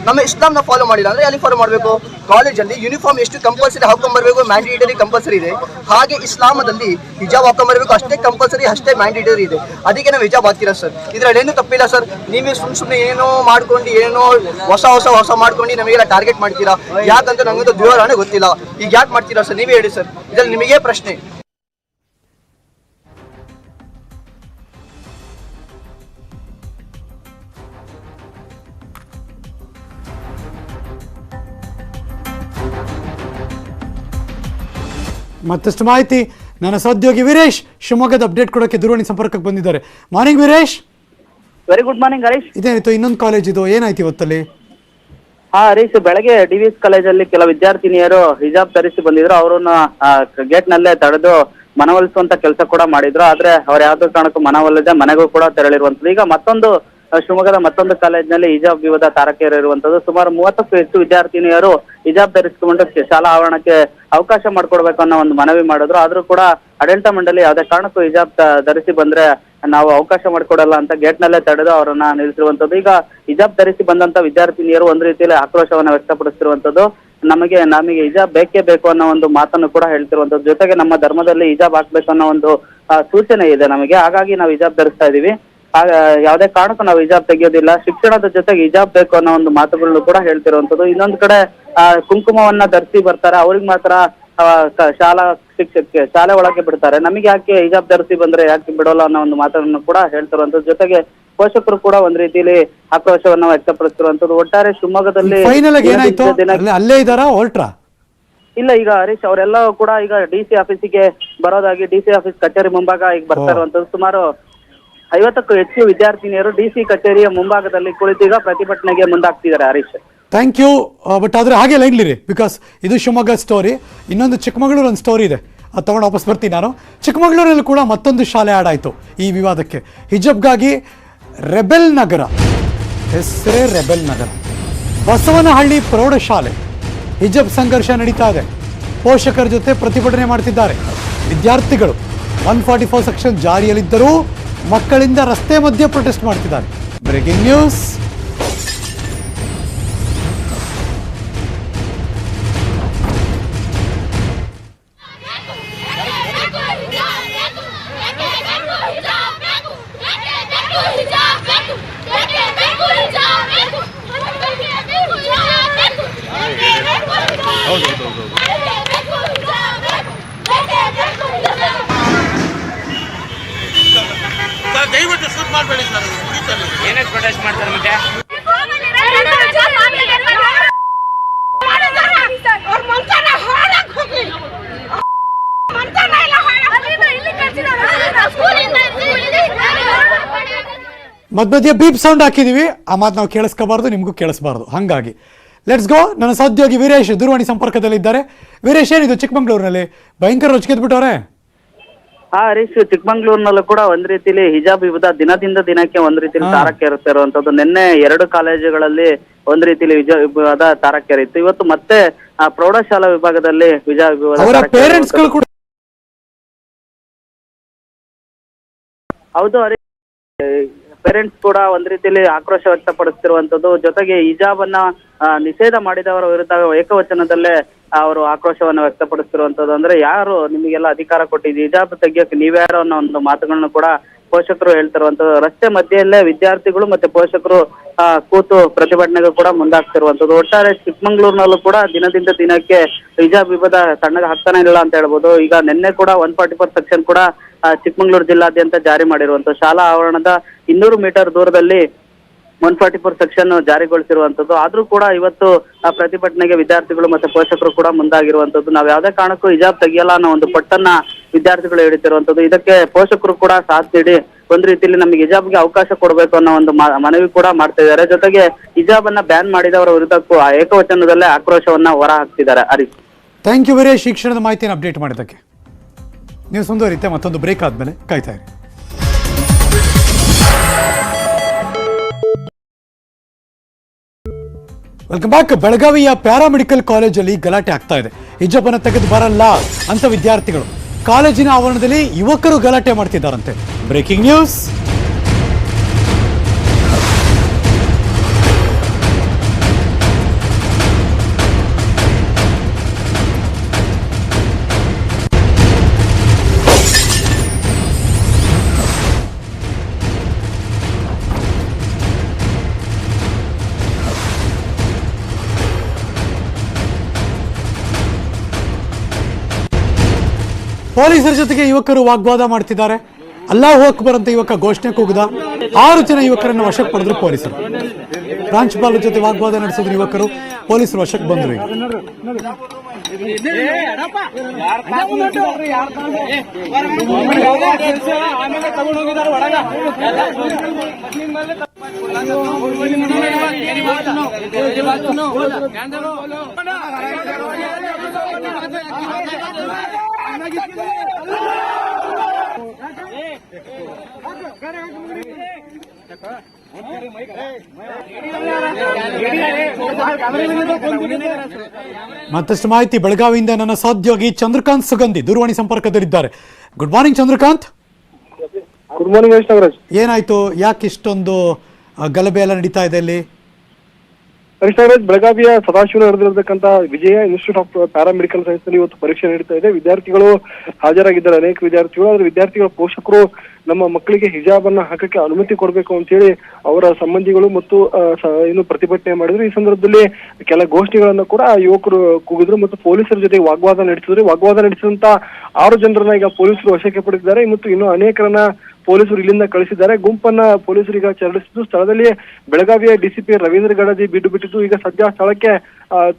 ನಮ್ಮ ಇಸ್ಲಾಂನ ಫಾಲೋ ಮಾಡಿಲ್ಲ ಅಂದ್ರೆ ಯಾರಿಗೆ ಫಾಲೋ ಮಾಡಬೇಕು? ಕಾಲೇಜಲ್ಲಿ ಯೂನಿಫಾರ್ಮ್ ಎಷ್ಟು ಕಂಪಲ್ಸರಿ ಹಾಕೊಂಡ್ಬರ್ಬೇಕು, ಮ್ಯಾಂಡೇಟರಿ ಕಂಪಲ್ಸರಿ ಇದೆ. ಹಾಗೆ ಇಸ್ಲಾಮದಲ್ಲಿ ಹಿಜಾಬ್ ಹಾಕೊಂಡ್ಬರ್ಬೇಕು, ಅಷ್ಟೇ ಕಂಪಲ್ಸರಿ, ಅಷ್ಟೇ ಮ್ಯಾಂಡೇಟರಿ ಇದೆ. ಅದಕ್ಕೆ ನಾವು ಹಿಜಾಬ್ ಹಾಕ್ತೀರಾ ಸರ್. ಇದ್ರಲ್ಲಿ ಏನು ತಪ್ಪಿಲ್ಲ ಸರ್. ನೀವೇ ಸುಮ್ಮನೆ ಏನೋ ಮಾಡ್ಕೊಂಡು, ಏನೋ ಹೊಸ ಮಾಡ್ಕೊಂಡು ನಮಗೆಲ್ಲ ಟಾರ್ಗೆಟ್ ಮಾಡ್ತೀರಾ. ಯಾಕಂತ ನಮಗಂತೂ ವಿವರಣೆ ಗೊತ್ತಿಲ್ಲ. ಈಗ ಯಾಕೆ ಮಾಡ್ತೀರಾ ಸರ್? ನೀವೇ ಹೇಳಿ ಸರ್, ಇದ್ರಲ್ಲಿ ನಿಮಗೇ ಪ್ರಶ್ನೆ. ಮತ್ತಷ್ಟು ಮಾಹಿತಿ ನನ್ನ ಸಹೋದ್ಯೋಗಿ ವೀರೇಶ್ ಶಿವಮೊಗ್ಗದ ಅಪ್ಡೇಟ್ ಕೊಡೋಕೆ ದೂರವಾಣಿ ಸಂಪರ್ಕಕ್ಕೆ ಬಂದಿದ್ದಾರೆ. Morning Veeresh. Very good morning Harish. ಇದೇನಿತ್ತು ಇನ್ನೊಂದು ಕಾಲೇಜ್ ಇದು, ಏನಾಯ್ತು ಇವತ್ತಲ್ಲಿ? ಹರೀಶ್, ಬೆಳಗ್ಗೆ DVS ಕಾಲೇಜಲ್ಲಿ ಕೆಲ ವಿದ್ಯಾರ್ಥಿನಿಯರು ಹಿಜಾಬ್ ಧರಿಸಿ ಬಂದಿದ್ರು. ಅವರನ್ನ ಗೇಟ್ ನಲ್ಲೇ ತಡೆದು ಮನವೊಲಿಸುವಂತ ಕೆಲಸ ಕೂಡ ಮಾಡಿದ್ರು. ಆದ್ರೆ ಅವ್ರು ಯಾವ್ದು ಕಾರಣಕ್ಕೂ ಮನವೊಲ್ಲದೆ ಮನೆಗೂ ಕೂಡ ತೆರಳಿರುವಂತದ್ದು. ಈಗ ಮತ್ತೊಂದು ಶಿವಮೊಗ್ಗದ ಮತ್ತೊಂದು ಕಾಲೇಜಿನಲ್ಲಿ ಹಿಜಾಬ್ ವಿವಾದ ತಾರಕೇರಿರುವಂತದ್ದು. ಸುಮಾರು 30ಕ್ಕೂ ಹೆಚ್ಚು ವಿದ್ಯಾರ್ಥಿನಿಯರು ಹಿಜಾಬ್ ಧರಿಸಿಕೊಂಡು ಶಾಲಾ ಆವರಣಕ್ಕೆ ಅವಕಾಶ ಮಾಡಿಕೊಡ್ಬೇಕು ಅನ್ನೋ ಒಂದು ಮನವಿ ಮಾಡಿದ್ರು. ಆದ್ರೂ ಕೂಡ ಆಡಳಿತ ಮಂಡಳಿ ಯಾವುದೇ ಕಾರಣಕ್ಕೂ ಹಿಜಾಬ್ ಧರಿಸಿ ಬಂದ್ರೆ ನಾವು ಅವಕಾಶ ಮಾಡಿಕೊಡಲ್ಲ ಅಂತ ಗೇಟ್ ನಲ್ಲೇ ತಡೆದು ಅವರನ್ನ ನಿಲ್ಲಿಸಿರುವಂತದ್ದು. ಈಗ ಹಿಜಾಬ್ ಧರಿಸಿ ಬಂದಂತ ವಿದ್ಯಾರ್ಥಿನಿಯರು ಒಂದು ರೀತಿಯಲ್ಲಿ ಆಕ್ರೋಶವನ್ನ ವ್ಯಕ್ತಪಡಿಸಿರುವಂತದ್ದು. ನಮಗೆ ಹಿಜಾಬ್ ಬೇಕೇ ಬೇಕು ಅನ್ನೋ ಒಂದು ಮಾತನ್ನು ಕೂಡ ಹೇಳ್ತಿರುವಂತದ್ದು. ಜೊತೆಗೆ ನಮ್ಮ ಧರ್ಮದಲ್ಲಿ ಹಿಜಾಬ್ ಹಾಕ್ಬೇಕು ಅನ್ನೋ ಒಂದು ಸೂಚನೆ ಇದೆ ನಮಗೆ, ಹಾಗಾಗಿ ನಾವು ಹಿಜಾಬ್ ಧರಿಸ್ತಾ ಇದೀವಿ, ಯಾವುದೇ ಕಾರಣಕ್ಕೂ ನಾವು ಹಿಜಾಬ್ ತೆಗೆಯೋದಿಲ್ಲ, ಶಿಕ್ಷಣದ ಜೊತೆಗೆ ಹಿಜಾಬ್ ಬೇಕು ಅನ್ನೋ ಒಂದು ಮಾತುಗಳನ್ನು ಕೂಡ ಹೇಳ್ತಿರುವಂತದ್ದು. ಇನ್ನೊಂದು ಕಡೆ ಕುಂಕುಮವನ್ನ ಧರಿಸಿ ಬರ್ತಾರೆ, ಅವ್ರಿಗೆ ಮಾತ್ರ ಶಾಲೆ ಒಳಗೆ ಬಿಡ್ತಾರೆ, ನಮಗೆ ಯಾಕೆ ಹಿಜಾಬ್ ಧರಿಸಿ ಬಂದ್ರೆ ಯಾಕೆ ಬಿಡೋಲ್ಲ ಅನ್ನೋ ಒಂದು ಮಾತನ್ನು ಕೂಡ ಹೇಳ್ತಿರುವಂತದ್ದು. ಜೊತೆಗೆ ಪೋಷಕರು ಕೂಡ ಒಂದ್ ರೀತಿಯಲ್ಲಿ ಆಕ್ರೋಶವನ್ನ ವ್ಯಕ್ತಪಡಿಸಿರುವಂತದ್ದು. ಒಟ್ಟಾರೆ ಶಿವಮೊಗ್ಗದಲ್ಲಿ ಅಲ್ಲೇ ಇದಾರಾ ಹೊರಟ್ರಾ? ಇಲ್ಲ, ಈಗ ಹರೀಶ್ ಅವರೆಲ್ಲ ಕೂಡ ಈಗ DC ಆಫೀಸಿಗೆ ಬರೋದಾಗಿ DC ಆಫೀಸ್ ಕಚೇರಿ ಮುಂಭಾಗ ಈಗ ಬರ್ತಾ ಇರುವಂತದ್ದು. ಸುಮಾರು 50ಕ್ಕೂ ಹೆಚ್ಚು ವಿದ್ಯಾರ್ಥಿನಿಯರು DC ಕಚೇರಿಯ ಮುಂಭಾಗದಲ್ಲಿ ಕುಳಿತು ಈಗ ಪ್ರತಿಭಟನೆಗೆ ಮುಂದಾಗ್ತಿದ್ದಾರೆ ಹರೀಶ್. Thank you. ಬಟ್ ಆದರೆ ಹಾಗೆ ಲೈನ್ಲಿರಿ, ಬಿಕಾಸ್ ಇದು ಶಿವಮೊಗ್ಗ ಸ್ಟೋರಿ. ಇನ್ನೊಂದು ಚಿಕ್ಕಮಗಳೂರು ಒಂದು ಸ್ಟೋರಿ ಇದೆ, ಅದು ತೊಗೊಂಡು ವಾಪಸ್ ಬರ್ತೀನಿ ನಾನು. ಚಿಕ್ಕಮಗಳೂರಲ್ಲಿ ಕೂಡ ಮತ್ತೊಂದು ಶಾಲೆ ಆಡಾಯಿತು ಈ ವಿವಾದಕ್ಕೆ. ಹಿಜಾಬ್ಗಾಗಿ ರೆಬೆಲ್ ನಗರ, ಹೆಸರೇ ರೆಬೆಲ್ ನಗರ, ಬಸವನಹಳ್ಳಿ ಪ್ರೌಢಶಾಲೆ ಹಿಜಾಬ್ ಸಂಘರ್ಷ ನಡೀತಾ ಇದೆ. ಪೋಷಕರ ಜೊತೆ ಪ್ರತಿಭಟನೆ ಮಾಡ್ತಿದ್ದಾರೆ ವಿದ್ಯಾರ್ಥಿಗಳು. 144 ಸೆಕ್ಷನ್ ಜಾರಿಯಲ್ಲಿದ್ದರೂ ಮಕ್ಕಳಿಂದ ರಸ್ತೆ ಮಧ್ಯೆ ಪ್ರೊಟೆಸ್ಟ್ ಮಾಡ್ತಿದ್ದಾರೆ. Breaking news. ದಯವಿಟ್ಟು ಶೂಟ್ ಮಾಡಬೇಡಿ ಸರ್. ಏನೇ ಪ್ರೊಟೆಸ್ಟ್ ಮಾಡ್ತಾರೆ ಮತ್ತೆ ಮಧ್ಯ ಬೀಪ್ ಸೌಂಡ್ ಹಾಕಿದೀವಿ, ಆ ಮಾತು ನಾವು ಕೇಳಿಸ್ಕೋಬಾರ್ದು, ನಿಮಗೂ ಕೇಳಿಸಬಾರ್ದು. ಹಾಗಾಗಿ ಲೆಟ್ಸ್ ಗೋ. ನನ್ನ ಸಹೋದ್ಯೋಗಿ ವೀರೇಶ್ ದೂರವಾಣಿ ಸಂಪರ್ಕದಲ್ಲಿದ್ದಾರೆ. ವೀರೇಶ್, ಏನಿದು ಚಿಕ್ಕಮಗಳೂರಿನಲ್ಲಿ ಭಯಂಕರ ರೊಚ್ಚಿಗೆದ್ಬಿಟ್ಟವ್ರೆ? ಹರೀಶ್, ಚಿಕ್ಕಮಂಗ್ಳೂರಿನಲ್ಲೂ ಕೂಡ ಒಂದ್ ರೀತಿಲಿ ಹಿಜಾಬ್ ವಿವಾದ ದಿನದಿಂದ ದಿನಕ್ಕೆ ಒಂದ್ ರೀತಿಲಿ ತಾರಕೇರುತ್ತಾ ಇರುವಂತದ್ದು. ನಿನ್ನೆ 2 ಕಾಲೇಜುಗಳಲ್ಲಿ ಒಂದ್ ರೀತಿಲಿ ಹಿಜಾಬ್ ವಿವಾದ ತಾರಕೇರಿತ್ತು. ಇವತ್ತು ಮತ್ತೆ ಪ್ರೌಢಶಾಲಾ ವಿಭಾಗದಲ್ಲಿ ಹಿಜಾಬ್ ವಿವಾದ. ಹೌದು ಹರೀಶ್, ಪೇರೆಂಟ್ಸ್ ಕೂಡ ಒಂದ್ ರೀತಿಯಲ್ಲಿ ಆಕ್ರೋಶ ವ್ಯಕ್ತಪಡಿಸ್ತಿರುವಂತದ್ದು. ಜೊತೆಗೆ ಹಿಜಾಬ್ ಅನ್ನ ನಿಷೇಧ ಮಾಡಿದವರ ವಿರುದ್ಧ ಏಕವಚನದಲ್ಲೇ ಅವರು ಆಕ್ರೋಶವನ್ನು ವ್ಯಕ್ತಪಡಿಸ್ತಿರುವಂತದ್ದು. ಅಂದ್ರೆ ಯಾರು ನಿಮಗೆಲ್ಲ ಅಧಿಕಾರ ಕೊಟ್ಟಿದ್ದು ಹಿಜಾಬ್ ತೆಗಿಯೋಕೆ ನೀವ್ಯಾರೋ ಅನ್ನೋ ಒಂದು ಮಾತುಗಳನ್ನು ಕೂಡ ಪೋಷಕರು ಹೇಳ್ತಿರುವಂತದ್ದು. ರಸ್ತೆ ಮಧ್ಯೆಯಲ್ಲೇ ವಿದ್ಯಾರ್ಥಿಗಳು ಮತ್ತೆ ಪೋಷಕರು ಕೂತು ಪ್ರತಿಭಟನೆಗೂ ಕೂಡ ಮುಂದಾಗ್ತಿರುವಂತದ್ದು. ಒಟ್ಟಾರೆ ಚಿಕ್ಕಮಂಗ್ಳೂರಿನಲ್ಲೂ ಕೂಡ ದಿನದಿಂದ ದಿನಕ್ಕೆ ಹಿಜಾಬ್ ವಿವಾದ ತಣ್ಣಗೆ ಹಾಕ್ತಾನೆ ಇಲ್ಲ ಅಂತ ಹೇಳ್ಬೋದು. ಈಗ ನಿನ್ನೆ ಕೂಡ 144 ಸೆಕ್ಷನ್ ಕೂಡ ಚಿಕ್ಕಮಂಗ್ಳೂರು ಜಿಲ್ಲಾದ್ಯಂತ ಜಾರಿ ಮಾಡಿರುವಂತದ್ದು. ಶಾಲಾ ಆವರಣದ 200 ಮೀಟರ್ ದೂರದಲ್ಲಿ 144 ಸೆಕ್ಷನ್ ಜಾರಿಗೊಳಿಸಿರುವಂತದ್ದು. ಆದ್ರೂ ಕೂಡ ಇವತ್ತು ಪ್ರತಿಭಟನೆಗೆ ವಿದ್ಯಾರ್ಥಿಗಳು ಮತ್ತೆ ಪೋಷಕರು ಕೂಡ ಮುಂದಾಗಿರುವಂತದ್ದು. ನಾವ್ ಯಾವ್ದೇ ಕಾರಣಕ್ಕೂ ಹಿಜಾಬ್ ತೆಗಿಯಲ್ಲ ಅನ್ನೋ ಒಂದು ಪಟ್ಟನ್ನ ವಿದ್ಯಾರ್ಥಿಗಳು ಹೇಳ್ತಿರುವಂತದ್ದು. ಇದಕ್ಕೆ ಪೋಷಕರು ಕೂಡ ಸಾಥ್ ನೀಡಿ ಒಂದ್ ರೀತಿಯಲ್ಲಿ ನಮಗೆ ಹಿಜಾಬ್ಗೆ ಅವಕಾಶ ಕೊಡಬೇಕು ಅನ್ನೋ ಒಂದು ಮನವಿ ಕೂಡ ಮಾಡ್ತಾ ಇದ್ದಾರೆ. ಜೊತೆಗೆ ಹಿಜಾಬ್ ಅನ್ನ ಬ್ಯಾನ್ ಮಾಡಿದವರ ವಿರುದ್ಧಕ್ಕೂ ಏಕವಚನದಲ್ಲೇ ಆಕ್ರೋಶವನ್ನ ಹೊರ ಹಾಕ್ತಿದ್ದಾರೆ. ಹರೀಶ್, ಥ್ಯಾಂಕ್ ಯು ವೀರೇಶ್, ಈ ಕ್ಷಣದ ಮಾಹಿತಿಯನ್ನು ಅಪ್ಡೇಟ್ ಮಾಡಿದ್ದಕ್ಕೆ. ನೀವು ಮುಂದುವರಿತೆ, ಮತ್ತೊಂದು ಬ್ರೇಕ್ ಆದ್ಮೇಲೆ ಕಾಯ್ತಾ ಇರಿ. Welcome back. ಬೆಳಗಾವಿಯ ಪ್ಯಾರಾಮೆಡಿಕಲ್ ಕಾಲೇಜಲ್ಲಿ ಗಲಾಟೆ ಆಗ್ತಾ ಇದೆ. ಹಿಜಾಬ್ ಅನ್ನು ತೆಗೆದು ಬರಲ್ಲ ಅಂತ ವಿದ್ಯಾರ್ಥಿಗಳು ಕಾಲೇಜಿನ ಆವರಣದಲ್ಲಿ ಯುವಕರು ಗಲಾಟೆ ಮಾಡ್ತಿದ್ದಾರಂತೆ. Breaking news. ಪೊಲೀಸರ ಜೊತೆಗೆ ಯುವಕರು ವಾಗ್ವಾದ ಮಾಡ್ತಿದ್ದಾರೆ. ಅಲ್ಲಾಹು ಅಕ್ಬರ್ ಅಂತ ಯುವಕ ಘೋಷಣೆ ಕೂಗಿದ. 6 ಜನ ಯುವಕರನ್ನು ವಶಕ್ಕೆ ಪಡೆದ್ರು ಪೊಲೀಸರು. ಪ್ರಾಂಶುಪಾಲರ ಜೊತೆ ವಾಗ್ವಾದ ನಡೆಸಿದ್ರು ಯುವಕರು, ಪೊಲೀಸರು ವಶಕ್ಕೆ ಬಂದರು. ಮತ್ತಷ್ಟು ಮಾಹಿತಿ ಬೆಳಗಾವಿಯಿಂದ ನನ್ನ ಸಹೋದ್ಯೋಗಿ ಚಂದ್ರಕಾಂತ್ ಸುಗಂಧಿ ದೂರವಾಣಿ ಸಂಪರ್ಕದಲ್ಲಿದ್ದಾರೆ. Good morning Chandrakant. Good morning Harish Nagaraj. ಏನಾಯ್ತು, ಯಾಕೆ ಇಷ್ಟೊಂದು ಗಲಭೆ ಎಲ್ಲ ನಡೀತಾ ಇದೆ ಅಲ್ಲಿ? ಹರೀಶ್ ನಾಗರಾಜ್, ಬೆಳಗಾವಿಯ ಸದಾಶಿವನಗರದಲ್ಲಿರತಕ್ಕಂತ ವಿಜಯ ಇನ್ಸ್ಟಿಟ್ಯೂಟ್ ಆಫ್ ಪ್ಯಾರಾಮೆಡಿಕಲ್ ಸೈನ್ಸ್ ನಲ್ಲಿ ಇವತ್ತು ಪರೀಕ್ಷೆ ನಡೀತಾ ಇದೆ. ವಿದ್ಯಾರ್ಥಿಗಳು ಹಾಜರಾಗಿದ್ದಾರೆ, ಅನೇಕ ವಿದ್ಯಾರ್ಥಿಗಳು. ಆದ್ರೆ ವಿದ್ಯಾರ್ಥಿಗಳ ಪೋಷಕರು ನಮ್ಮ ಮಕ್ಕಳಿಗೆ ಹಿಜಾಬ್ ಅನ್ನ ಹಾಕಕ್ಕೆ ಅನುಮತಿ ಕೊಡಬೇಕು ಅಂತ ಹೇಳಿ ಅವರ ಸಂಬಂಧಿಗಳು ಮತ್ತು ಏನು ಪ್ರತಿಭಟನೆ ಮಾಡಿದ್ರು. ಈ ಸಂದರ್ಭದಲ್ಲಿ ಕೆಲ ಘೋಷಣೆಗಳನ್ನ ಕೂಡ ಯುವಕರು ಕೂಗಿದ್ರು ಮತ್ತು ಪೊಲೀಸರ ಜೊತೆ ವಾಗ್ವಾದ ನಡೆಸಿದ್ರು. ವಾಗ್ವಾದ ನಡೆಸಿದಂತ 6 ಜನರನ್ನ ಈಗ ಪೊಲೀಸರು ವಶಕ್ಕೆ ಪಡೆದಿದ್ದಾರೆ ಮತ್ತು ಇನ್ನು ಅನೇಕರನ್ನ ಪೊಲೀಸರು ಇಲ್ಲಿಂದ ಕಳಿಸಿದ್ದಾರೆ. ಗುಂಪನ್ನ ಪೊಲೀಸರು ಈಗ ಚರ್ಚಿಸಿದ್ದು. ಸ್ಥಳದಲ್ಲಿ ಬೆಳಗಾವಿಯ ಡಿಸಿಪಿ ರವೀಂದ್ರ ಗಡದಿ ಬೀಡು ಬಿಟ್ಟಿದ್ದು. ಈಗ ಸದ್ಯ ಸ್ಥಳಕ್ಕೆ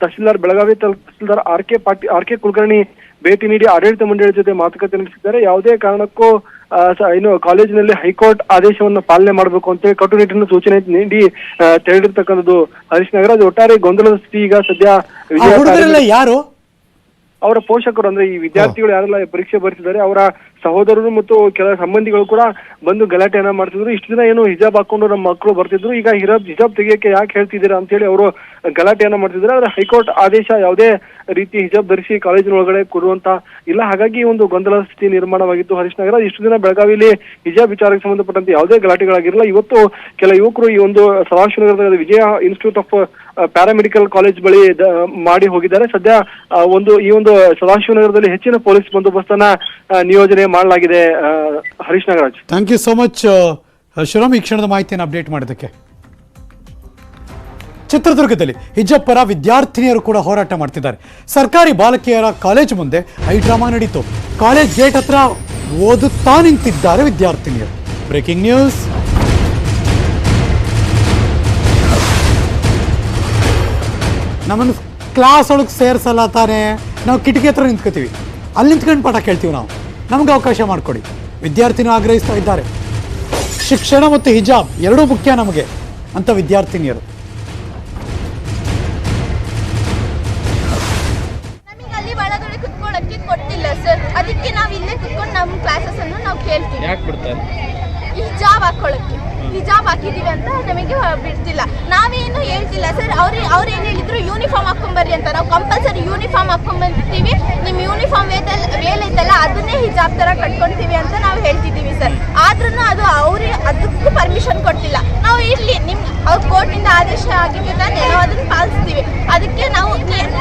ತಹಸೀಲ್ದಾರ್ ಬೆಳಗಾವಿ ತಹಸೀಲ್ದಾರ್ ಆರ್ ಕೆ ಕುಲಕರ್ಣಿ ಭೇಟಿ ನೀಡಿ ಆಡಳಿತ ಮಂಡಳಿ ಜೊತೆ ಮಾತುಕತೆ ನಡೆಸಿದ್ದಾರೆ. ಯಾವುದೇ ಕಾರಣಕ್ಕೂ ಏನು ಕಾಲೇಜಿನಲ್ಲಿ ಹೈಕೋರ್ಟ್ ಆದೇಶವನ್ನು ಪಾಲನೆ ಮಾಡಬೇಕು ಅಂತ ಹೇಳಿ ಕಟ್ಟುನಿಟ್ಟಿನ ಸೂಚನೆ ನೀಡಿ ತೆರಳಿರ್ತಕ್ಕಂಥದ್ದು ಹರೀಶ್ ನಾಗರಾಜ್. ಒಟ್ಟಾರೆ ಗೊಂದಲದ ಸ್ಥಿತಿ ಈಗ ಸದ್ಯ. ಯಾರು ಅವರ ಪೋಷಕರು, ಅಂದ್ರೆ ಈ ವಿದ್ಯಾರ್ಥಿಗಳು ಯಾರೆಲ್ಲ ಪರೀಕ್ಷೆ ಬರೆಸಿದ್ದಾರೆ ಅವರ ಸಹೋದರರು ಮತ್ತು ಕೆಲ ಸಂಬಂಧಿಗಳು ಕೂಡ ಬಂದು ಗಲಾಟೆಯನ್ನ ಮಾಡ್ತಿದ್ರು. ಇಷ್ಟು ದಿನ ಏನು ಹಿಜಾಬ್ ಹಾಕೊಂಡು ನಮ್ಮ ಮಕ್ಕಳು ಬರ್ತಿದ್ರು, ಈಗ ಹಿಜಾಬ್ ತೆಗಿಯಕ್ಕೆ ಯಾಕೆ ಹೇಳ್ತಿದ್ದೀರಾ ಅಂತ ಹೇಳಿ ಅವರು ಗಲಾಟೆಯನ್ನ ಮಾಡ್ತಿದ್ದಾರೆ. ಆದ್ರೆ ಹೈಕೋರ್ಟ್ ಆದೇಶ ಯಾವುದೇ ರೀತಿ ಹಿಜಾಬ್ ಧರಿಸಿ ಕಾಲೇಜಿನ ಒಳಗಡೆ ಕೊಡುವಂತ ಇಲ್ಲ. ಹಾಗಾಗಿ ಒಂದು ಗೊಂದಲ ಸ್ಥಿತಿ ನಿರ್ಮಾಣವಾಗಿತ್ತು ಹರೀಶ್ ನಗರ. ಇಷ್ಟು ದಿನ ಬೆಳಗಾವಿಯಲ್ಲಿ ಹಿಜಾಬ್ ವಿಚಾರಕ್ಕೆ ಸಂಬಂಧಪಟ್ಟಂತೆ ಯಾವುದೇ ಗಲಾಟೆಗಳಾಗಿರಲ್ಲ. ಇವತ್ತು ಕೆಲ ಯುವಕರು ಈ ಒಂದು ಸದಾಶಿವನಗರದ ವಿಜಯ ಇನ್ಸ್ಟಿಟ್ಯೂಟ್ ಆಫ್ ಪ್ಯಾರಾಮೆಡಿಕಲ್ ಕಾಲೇಜ್ ಬಳಿ ಮಾಡಿ ಹೋಗಿದ್ದಾರೆ. ಸದ್ಯ ಈ ಒಂದು ಸದಾಶಿವನಗರದಲ್ಲಿ ಹೆಚ್ಚಿನ ಪೊಲೀಸ್ ಬಂದೋಬಸ್ತನ್ನ ನಿಯೋಜನೆ ಮಾಡಲಾಗಿದೆ. Harish Nagaraj, thank you so much Shivaram, ಈ ಕ್ಷಣದ ಮಾಹಿತಿಯನ್ನು ಅಪ್ಡೇಟ್ ಮಾಡೋದಕ್ಕೆ. ಚಿತ್ರದುರ್ಗದಲ್ಲಿ ಹಿಜಾಬ್ ಪರ ವಿದ್ಯಾರ್ಥಿನಿಯರು ಕೂಡ ಹೋರಾಟ ಮಾಡ್ತಿದ್ದಾರೆ. ಸರ್ಕಾರಿ ಬಾಲಕಿಯರ ಕಾಲೇಜು ಮುಂದೆ ಹೈಡ್ರಾಮಾ ನಡೀತು. ಕಾಲೇಜ್ ಗೇಟ್ ಹತ್ರ ಓದುತ್ತಾ ನಿಂತಿದ್ದಾರೆ ವಿದ್ಯಾರ್ಥಿನಿಯರು. Breaking news. ನಮ್ಮನ್ನು ಕ್ಲಾಸ್ ಒಳಗೆ ಸೇರಿಸಲ್ಲ ತಾನೆ, ನಾವು ಕಿಟಕಿ ಹತ್ರ ನಿಂತ್ಕೋತೀವಿ, ಅಲ್ಲಿ ನಿಂತ್ಕೊಂಡು ಪಾಠ ಕೇಳ್ತೀವಿ, ನಾವು ನಮ್ಗೆ ಅವಕಾಶ ಮಾಡಿಕೊಡಿ. ವಿದ್ಯಾರ್ಥಿನಿಯರು ಆಗ್ರಹಿಸ್ತಾ ಇದ್ದಾರೆ. ಶಿಕ್ಷಣ ಮತ್ತು ಹಿಜಾಬ್ ಎರಡೂ ಮುಖ್ಯ ನಮಗೆ ಅಂತ ವಿದ್ಯಾರ್ಥಿನಿಯರು. ಅಲ್ಲಿ ಒಳಗಡೆ ಕುತ್ಕೊಳ್ಳೋಕ್ಕೆ ಕೊಟ್ಟಿಲ್ಲ ಸರ್, ಅದಕ್ಕೆ ನಾವು ಇಲ್ಲೇ ಕುತ್ಕೊಂಡು ನಮ್ಮ ಕ್ಲಾಸಸ್ ಅನ್ನು ನಾವು ಕೇಳ್ತೀವಿ. ಯಾಕೆ ಬಿಡ್ತಾರೆ? ಹಿಜಾಬ್ ಹಾಕೊಳ್ಳೋಕ್ಕೆ. ಹಿಜಾಬ್ ಹಾಕಿದೀವಿ ಅಂತ ನಮಗೆ ಬಿಡ್ತಿಲ್ಲ. ನಾವೇನು ಹೇಳ್ತಿಲ್ಲ ಸರ್. ಅವ್ರು ಏನು ಹೇಳಿದ್ರು, ಯೂನಿಫಾರ್ಮ್ ಹಾಕೊಂಬರ್ರಿ ಅಂತ. ನಾವು ಕಂಪಲ್ಸರಿ ಯೂನಿಫಾರ್ಮ್ ಹಾಕೊಂಡ್ಬಂದಿರ್ತೀವಿ, ನಿಮ್ಮ ಯೂನಿಫಾರ್ಮ್ ವೇಲ್ ಐತಲ್ಲ ಅದನ್ನೇ ಹಿಜಾಬ್ ತರ ಕಟ್ಕೊಂತೀವಿ ಅಂತ ನಾವು ಹೇಳ್ತಿದ್ದೀವಿ ಸರ್. ಆದ್ರೂ ಅದು ಅದಕ್ಕೂ ಪರ್ಮಿಷನ್ ಕೊಟ್ಟಿಲ್ಲ. ನಾವು ಇರ್ಲಿ, ಅವ್ರ ಕೋರ್ಟಿಂದ ಆದೇಶ ಆಗಿದೆ ತಾನೆ, ನಾವು ಅದನ್ನ ಪಾಲಿಸ್ತೀವಿ. ಅದಕ್ಕೆ ನಾವು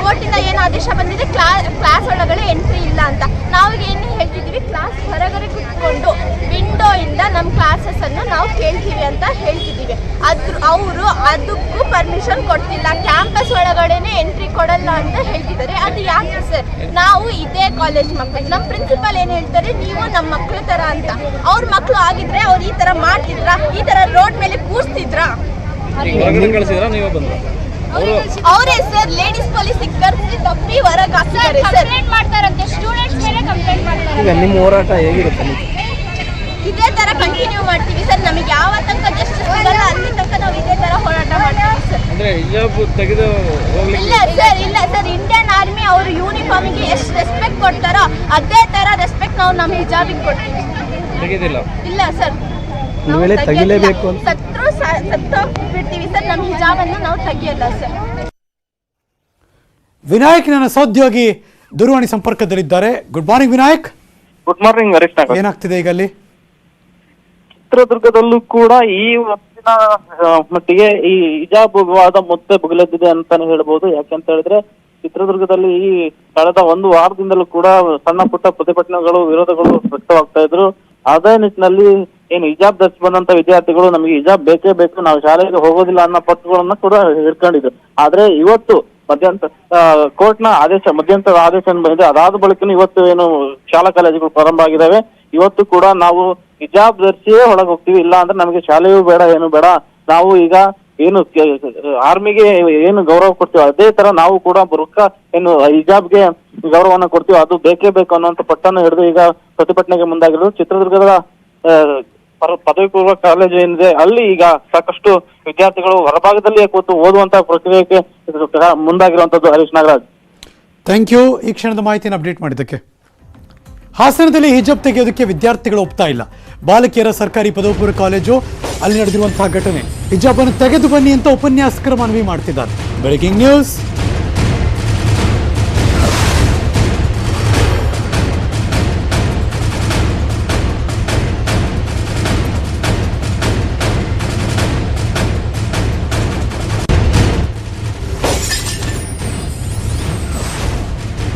ಕೋರ್ಟಿಂದ ಏನು ಆದೇಶ ಬಂದಿದೆ, ಕ್ಲಾಸ್ ಒಳಗಡೆ ಎಂಟ್ರಿ ಇಲ್ಲ ಅಂತ ನಾವು ಏನು ಹೇಳ್ತಿದ್ದೀವಿ, ಕ್ಲಾಸ್ ಹೊರಗಡೆ ಕುತ್ಕೊಂಡು ವಿಂಡೋ ಇಂದ ನಮ್ಮ ಕ್ಲಾಸಸ್ ಅನ್ನು ನಾವು ಕೇಳ್ತೀವಿ ಅಂತ ಹೇಳ್ತಿದ್ದೀವಿ. ಅವರು ಅದಕ್ಕೂ ಪರ್ಮಿಷನ್ ಕೊಡ್ತಿಲ್ಲ. ಕ್ಯಾಂಪಸ್ ಒಳಗಡೆನೆ ಎಂಟ್ರಿ ಕೊಡಲ್ಲ ಅಂತ ಹೇಳ್ತಿದ್ದಾರೆ. ಅದು ಯಾಕೆ ಸರ್? ನಾವು ಇದೇ ಕಾಲೇಜ್ ಮಕ್ಕಳು. ನಮ್ಮ ಪ್ರಿನ್ಸಿಪಲ್ ಏನ್ ಹೇಳ್ತಾರೆ, ನೀವು ನಮ್ಮ ಮಕ್ಕಳ ತರ ಅಂತ. ಅವ್ರ ಮಕ್ಕಳು ಆಗಿದ್ರೆ ಅವ್ರು ಈ ತರ ಮಾಡ್ತಿದ್ರ, ಈ ತರ ರೋಡ್ ಮೇಲೆ ಕೂರ್ಸ್ತಿದ್ರ? ಅವರೇ ಸರ್ ಲೇಡೀಸ್ ಪೊಲೀಸ್ ಕರ್ಸಿ ತಪ್ಪಿ ಹೊರಗೆ ಹಾಕ್ತಾರೆ ಸರ್. ಕಂಪ್ಲೇಂಟ್ ಮಾಡ್ತಾರಂತೆ, ಸ್ಟೂಡೆಂಟ್ಸ್ ಮೇಲೆ ಕಂಪ್ಲೇಂಟ್ ಮಾಡ್ತಾರೆ. ನಿಮ್ಮ ಹೋರಾಟ ಹೇಗಿರುತ್ತೆ? ಇದೇ ತರ ಕಂಟಿನ್ಯೂ ಮಾಡ್ತೀವಿ ಸರ್. ನಮಗೆ ಯಾವ ತನಕ ಜಸ್ಟಿಸ್ ಸಿಗಲ್ಲ ಅಲ್ಲಿ ತನಕ ನಾವು ಇದೇ ತರ ಹೋರಾಟ ಮಾಡ್ತೀವಿ ಸರ್. ಇಲ್ಲ ಸರ್, ಇಂಡಿಯನ್ ಆರ್ಮಿ ಅವ್ರ ಯೂನಿಫಾರ್ಮಿಗೆ ಎಷ್ಟು ರೆಸ್ಪೆಕ್ಟ್ ಕೊಡ್ತಾರೋ ಅದೇ ತರ ರೆಸ್ಪೆಕ್ಟ್ ನಾವು ನಮ್ಮ ಹಿಜಾಬಿಗೆ ಕೊಡ್ತೀವಿ. ಇಲ್ಲ ಸರ್, ತೆಗಿಲೇಬೇಕು. ಸತ್ತು ಬಿಡ್ತೀವಿ ಸರ್, ನಮ್ಮ ಹಿಜಾಬನ್ನು ನಾವು ತೆಗಿಯಲ್ಲ ಸರ್. ವಿನಾಯಕ್ ನನ್ನ ಸಹೋದ್ಯೋಗಿ ದೂರವಾಣಿ ಸಂಪರ್ಕದಲ್ಲಿದ್ದಾರೆ. Good morning Vinayak. Good morning Harish Nagaraj. ಏನಾಗ್ತಿದೆ ಈಗ ಅಲ್ಲಿ? ಚಿತ್ರದುರ್ಗದಲ್ಲೂ ಕೂಡ ಈ ಹೊತ್ತಿನ ಮಟ್ಟಿಗೆ ಈ ಹಿಜಾಬ್ ವಿವಾದ ಮತ್ತೆ ಬುಗಿಲೆದ್ದಿದೆ ಅಂತಾನೆ ಹೇಳ್ಬೋದು. ಯಾಕೆಂತ ಹೇಳಿದ್ರೆ ಚಿತ್ರದುರ್ಗದಲ್ಲಿ ಈ ಕಳೆದ ಒಂದು ವಾರದಿಂದಲೂ ಕೂಡ ಸಣ್ಣ ಪುಟ್ಟ ಪ್ರತಿಭಟನೆಗಳು, ವಿರೋಧಗಳು ವ್ಯಕ್ತವಾಗ್ತಾ ಇದ್ರು. ಅದೇ ನಿಟ್ಟಿನಲ್ಲಿ ಏನು ಹಿಜಾಬ್ ಧರಿಸಿ ಬಂದಂತ ವಿದ್ಯಾರ್ಥಿಗಳು ನಮಗೆ ಹಿಜಾಬ್ ಬೇಕೇ ಬೇಕು, ನಾವು ಶಾಲೆಗೆ ಹೋಗೋದಿಲ್ಲ ಅನ್ನೋ ಪತ್ರಗಳನ್ನ ಕೂಡ ಹಿಡ್ಕೊಂಡಿದ್ರು. ಆದ್ರೆ ಇವತ್ತು ಕೋರ್ಟ್ನ ಮಧ್ಯಂತರ ಆದೇಶ ಬಂದಿದೆ. ಅದಾದ ಬಳಿಕ ಇವತ್ತು ಏನು ಶಾಲಾ ಕಾಲೇಜುಗಳು ಪ್ರಾರಂಭ ಆಗಿದ್ದಾವೆ. ಇವತ್ತು ಕೂಡ ನಾವು ಹಿಜಾಬ್ ಧರಿಸಿಯೇ ಒಳಗೆ ಹೋಗ್ತೀವಿ, ಇಲ್ಲ ಅಂದ್ರೆ ನಮಗೆ ಶಾಲೆಯೂ ಬೇಡ, ಏನು ಬೇಡ. ನಾವು ಈಗ ಏನು ಆರ್ಮಿಗೆ ಏನು ಗೌರವ ಕೊಡ್ತೀವಿ ಅದೇ ತರ ನಾವು ಕೂಡ ಬುರ್ಕಾ ಏನು ಹಿಜಾಬ್ಗೆ ಗೌರವವನ್ನು ಕೊಡ್ತೀವಿ, ಅದು ಬೇಕೇ ಬೇಕು ಅನ್ನುವಂತ ಪಟ್ಟನ್ನು ಹಿಡಿದು ಈಗ ಪ್ರತಿಭಟನೆಗೆ ಮುಂದಾಗಿರೋದು. ಚಿತ್ರದುರ್ಗದ ಪದವಿ ಪೂರ್ವ ಕಾಲೇಜು ಏನಿದೆ ಅಲ್ಲಿ ಈಗ ಸಾಕಷ್ಟು ವಿದ್ಯಾರ್ಥಿಗಳು ಹೊರಭಾಗದಲ್ಲಿಯೇ ಕೂತು ಓದುವಂತಹ ಪ್ರಕ್ರಿಯೆಗೆ ಮುಂದಾಗಿರುವಂತದ್ದು. ಹರೀಶ್ ನಾಗರಾಜ್, ಥ್ಯಾಂಕ್ ಯು ಈ ಕ್ಷಣದ ಮಾಹಿತಿಯನ್ನು ಅಪ್ಡೇಟ್ ಮಾಡಿದ್ದಕ್ಕೆ. ಹಾಸನದಲ್ಲಿ ಹಿಜಾಬ್ ತೆಗೆಯೋದಕ್ಕೆ ವಿದ್ಯಾರ್ಥಿಗಳು ಒಪ್ತಾ ಇಲ್ಲ. ಬಾಲಕಿಯರ ಸರ್ಕಾರಿ ಪದವಿ ಪೂರ್ವ ಕಾಲೇಜು ಅಲ್ಲಿ ನಡೆದಿರುವಂತಹ ಘಟನೆ. ಹಿಜಾಬ್ ಅನ್ನು ತೆಗೆದು ಬನ್ನಿ ಅಂತ ಉಪನ್ಯಾಸಕರು ಮನವಿ ಮಾಡ್ತಿದ್ದಾರೆ. Breaking news.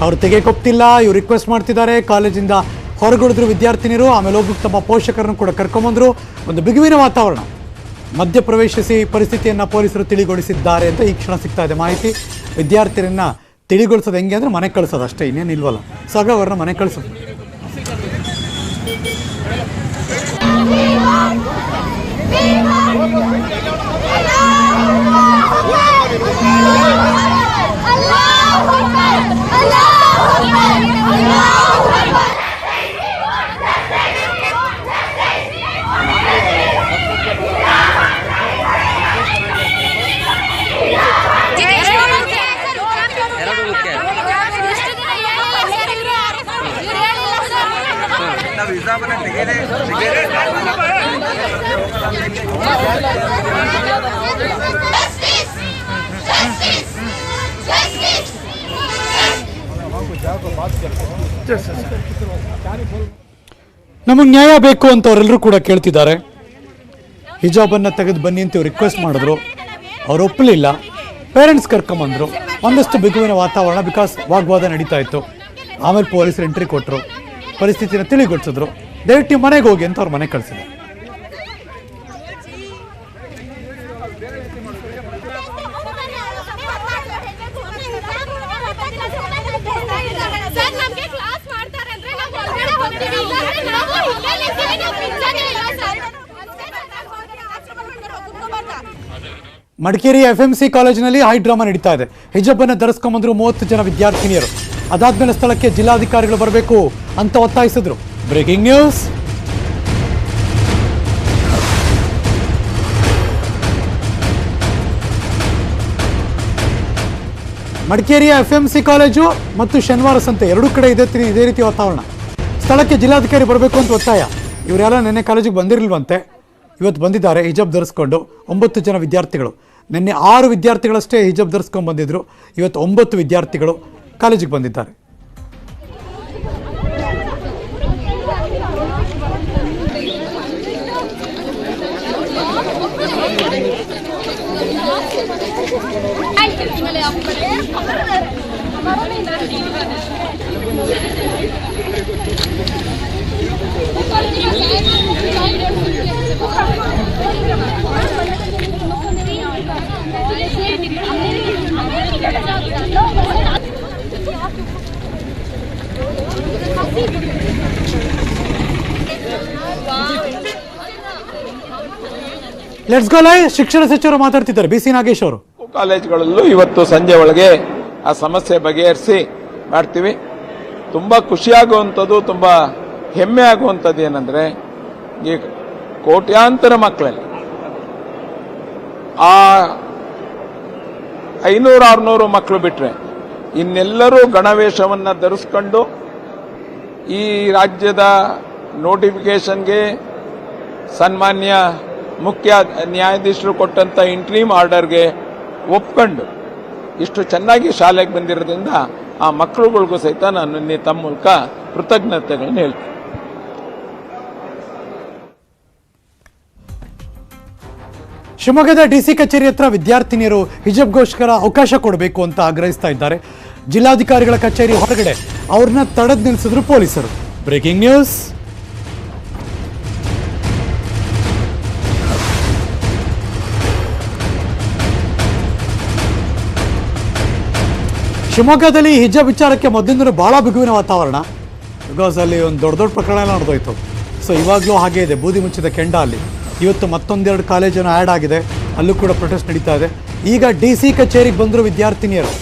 ಅವ್ರು ತೆಗೆಕೊಪ್ತಿಲ್ಲ, ಇವ್ರು ರಿಕ್ವೆಸ್ಟ್ ಮಾಡ್ತಿದ್ದಾರೆ. ಕಾಲೇಜಿಂದ ಹೊರಗುಳಿದ್ರು ವಿದ್ಯಾರ್ಥಿನಿಯರು. ಆಮೇಲೆ ಹೋಗ್ಬಿಟ್ಟು ತಮ್ಮ ಪೋಷಕರನ್ನು ಕೂಡ ಕರ್ಕೊಂಬಂದ್ರು. ಒಂದು ಬಿಗುವಿನ ವಾತಾವರಣ. ಮಧ್ಯ ಪ್ರವೇಶಿಸಿ ಪರಿಸ್ಥಿತಿಯನ್ನು ಪೊಲೀಸರು ತಿಳಿಗೊಳಿಸಿದ್ದಾರೆ ಅಂತ ಈ ಕ್ಷಣ ಸಿಗ್ತಾ ಇದೆ ಮಾಹಿತಿ. ವಿದ್ಯಾರ್ಥಿಯರನ್ನ ತಿಳಿಗೊಳಿಸೋದು ಹೆಂಗೆ ಅಂದರೆ ಮನೆ ಕಳಿಸೋದು ಅಷ್ಟೇ, ಇನ್ನೇನು ಇಲ್ವಲ್ಲ. ಸೊ ಹಾಗಾಗಿ ಅವ್ರನ್ನ ಮನೆ ಕಳಿಸೋದು. ನಮಗೆ ನ್ಯಾಯ ಬೇಕು ಅಂತ ಅವರೆಲ್ಲರೂ ಕೂಡ ಕೇಳ್ತಿದ್ದಾರೆ. ಹಿಜಾಬನ್ನು ತೆಗೆದು ಬನ್ನಿ ಅಂತ ರಿಕ್ವೆಸ್ಟ್ ಮಾಡಿದ್ರು, ಅವ್ರು ಒಪ್ಪಲಿಲ್ಲ. ಪೇರೆಂಟ್ಸ್ ಕರ್ಕೊಂಬಂದ್ರು. ಒಂದಷ್ಟು ಬಿಗುವಿನ ವಾತಾವರಣ, ಬಿಕಾಸ್ ವಾಗ್ವಾದ ನಡೀತಾ ಇತ್ತು. ಆಮೇಲೆ ಪೊಲೀಸರು ಎಂಟ್ರಿ ಕೊಟ್ಟರು, ಪರಿಸ್ಥಿತಿನ ತಿಳಿಗೊಳಿಸಿದ್ರು. ದಯವಿಟ್ಟು ಮನೆಗೆ ಹೋಗಿ ಅಂತ ಅವ್ರ ಮನೆ ಕಳಿಸಿದ್ರು. ಮಡಿಕೇರಿ FMC ಕಾಲೇಜಿನಲ್ಲಿ ಹೈ ಡ್ರಾಮಾ ನಡೀತಾ ಇದೆ. ಹಿಜಾಬ್ ಅನ್ನು ಧರಿಸ್ಕೊಂಡ್ಬಂದ್ರು 30 ಜನ ವಿದ್ಯಾರ್ಥಿನಿಯರು. ಅದಾದ್ಮೇಲೆ ಸ್ಥಳಕ್ಕೆ ಜಿಲ್ಲಾಧಿಕಾರಿಗಳು ಬರಬೇಕು ಅಂತ ಒತ್ತಾಯಿಸಿದ್ರು. Breaking news. ಮಡಿಕೇರಿಯ FMC ಕಾಲೇಜು ಮತ್ತು ಶನಿವಾರ ಸಂತೆ ಎರಡೂ ಕಡೆ ಇದೇ ರೀತಿ ವಾತಾವರಣ. ಸ್ಥಳಕ್ಕೆ ಜಿಲ್ಲಾಧಿಕಾರಿ ಬರಬೇಕು ಅಂತ ಒತ್ತಾಯ. ಇವರೆಲ್ಲ ನಿನ್ನೆ ಕಾಲೇಜಿಗೆ ಬಂದಿರಲಿಲ್ವಂತೆ, ಇವತ್ತು ಬಂದಿದ್ದಾರೆ ಹಿಜಾಬ್ ಧರಿಸ್ಕೊಂಡು. 9 ಜನ ವಿದ್ಯಾರ್ಥಿಗಳು. ನಿನ್ನೆ 6 ವಿದ್ಯಾರ್ಥಿಗಳಷ್ಟೇ ಹಿಜಾಬ್ ಧರಿಸ್ಕೊಂಡು ಬಂದಿದ್ರು. ಇವತ್ತು 9 ವಿದ್ಯಾರ್ಥಿಗಳು ಕಾಲೇಜಿಗೆ ಬಂದಿದ್ದಾರೆ. Let's go live. ಶಿಕ್ಷಣ ಸಚಿವರು ಮಾತಾಡ್ತಿದ್ದಾರೆ. BC ನಾಗೇಶ್ ಅವರು. ಕಾಲೇಜುಗಳಲ್ಲೂ ಇವತ್ತು ಸಂಜೆ ಒಳಗೆ ಆ ಸಮಸ್ಯೆ ಬಗೆಹರಿಸಿ ಮಾಡ್ತೀವಿ. ತುಂಬ ಖುಷಿಯಾಗುವಂಥದ್ದು, ತುಂಬ ಹೆಮ್ಮೆ ಆಗುವಂಥದ್ದು ಏನಂದರೆ, ಈ ಕೋಟ್ಯಾಂತರ ಮಕ್ಕಳಲ್ಲಿ ಆ 500-600 ಮಕ್ಕಳು ಬಿಟ್ಟರೆ ಇನ್ನೆಲ್ಲರೂ ಗಣವೇಷವನ್ನು ಧರಿಸ್ಕೊಂಡು ಈ ರಾಜ್ಯದ ನೋಟಿಫಿಕೇಶನ್ಗೆ ಸನ್ಮಾನ್ಯ ಮುಖ್ಯ ನ್ಯಾಯಾಧೀಶರು ಕೊಟ್ಟಂಥ ಇಂಟ್ರೀಮ್ ಆರ್ಡರ್ಗೆ ಒಪ್ಕೊಂಡು ಇಷ್ಟು ಚೆನ್ನಾಗಿ ಶಾಲೆಗೆ ಬಂದಿರೋದ್ರಿಂದ ಆ ಮಕ್ಕಳುಗಳಿಗೂ ಸಹಿತ ನಾನು ತಮ್ಮ ಮೂಲಕ ಕೃತಜ್ಞತೆಗಳನ್ನು ಹೇಳ್ತೀನಿ. ಶಿವಮೊಗ್ಗದ DC ಕಚೇರಿ ಹತ್ರ ವಿದ್ಯಾರ್ಥಿನಿಯರು ಹಿಜಾಬ್ಗೋಸ್ಕರ ಅವಕಾಶ ಕೊಡಬೇಕು ಅಂತ ಆಗ್ರಹಿಸ್ತಾ ಇದ್ದಾರೆ. ಜಿಲ್ಲಾಧಿಕಾರಿಗಳ ಕಚೇರಿ ಹೊರಗಡೆ ಅವ್ರನ್ನ ತಡೆದು ನಿಲ್ಲಿಸಿದ್ರು ಪೊಲೀಸರು. Breaking news. ಶಿವಮೊಗ್ಗದಲ್ಲಿ ಹಿಜಾಬ್ ವಿಚಾರಕ್ಕೆ ಮೊದಲಿಂದಲೂ ಬಹಳ ಬಿಗುವಿನ ವಾತಾವರಣ. ಬಿಕಾಸ್ ಅಲ್ಲಿ ಒಂದು ದೊಡ್ಡ ಪ್ರಕರಣ ಎಲ್ಲ ನಡೆದೋಯ್ತು. ಸೊ ಇವಾಗಲೂ ಹಾಗೆ ಇದೆ, ಬೂದಿ ಮುಚ್ಚಿದ ಕೆಂಡ ಅಲ್ಲಿ. ಇವತ್ತು ಮತ್ತೊಂದೆರಡು ಕಾಲೇಜನ್ನು ಆ್ಯಡ್ ಆಗಿದೆ, ಅಲ್ಲೂ ಕೂಡ ಪ್ರೊಟೆಸ್ಟ್ ನಡೀತಾ ಇದೆ. ಈಗ DC ಕಚೇರಿಗೆ ಬಂದರು ವಿದ್ಯಾರ್ಥಿನಿಯರು,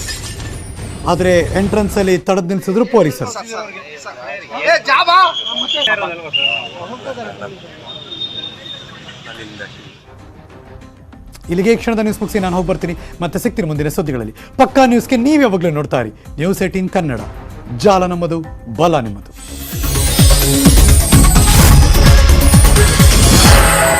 ಆದರೆ ಎಂಟ್ರೆನ್ಸಲ್ಲಿ ತಡೆದು ನಿಲ್ಲಿಸಿದ್ರು ಪೊಲೀಸರು. ಇಲ್ಲಿಗೆ ಕ್ಷಣದ ನ್ಯೂಸ್ ಮುಗಿಸಿ ನಾನು ಹೋಗಿ ಬರ್ತೀನಿ. ಮತ್ತೆ ಸಿಗ್ತೀನಿ ಮುಂದಿನ ಸುದ್ದಿಗಳಲ್ಲಿ. ಪಕ್ಕಾ ನ್ಯೂಸ್ಗೆ ನೀವು ಯಾವಾಗಲೂ ನೋಡ್ತಾ ಇರಿ News 18 ಕನ್ನಡ. ಜಾಲ ನಮ್ಮದು, ಬಲ ನಿಮ್ಮದು. Thank you.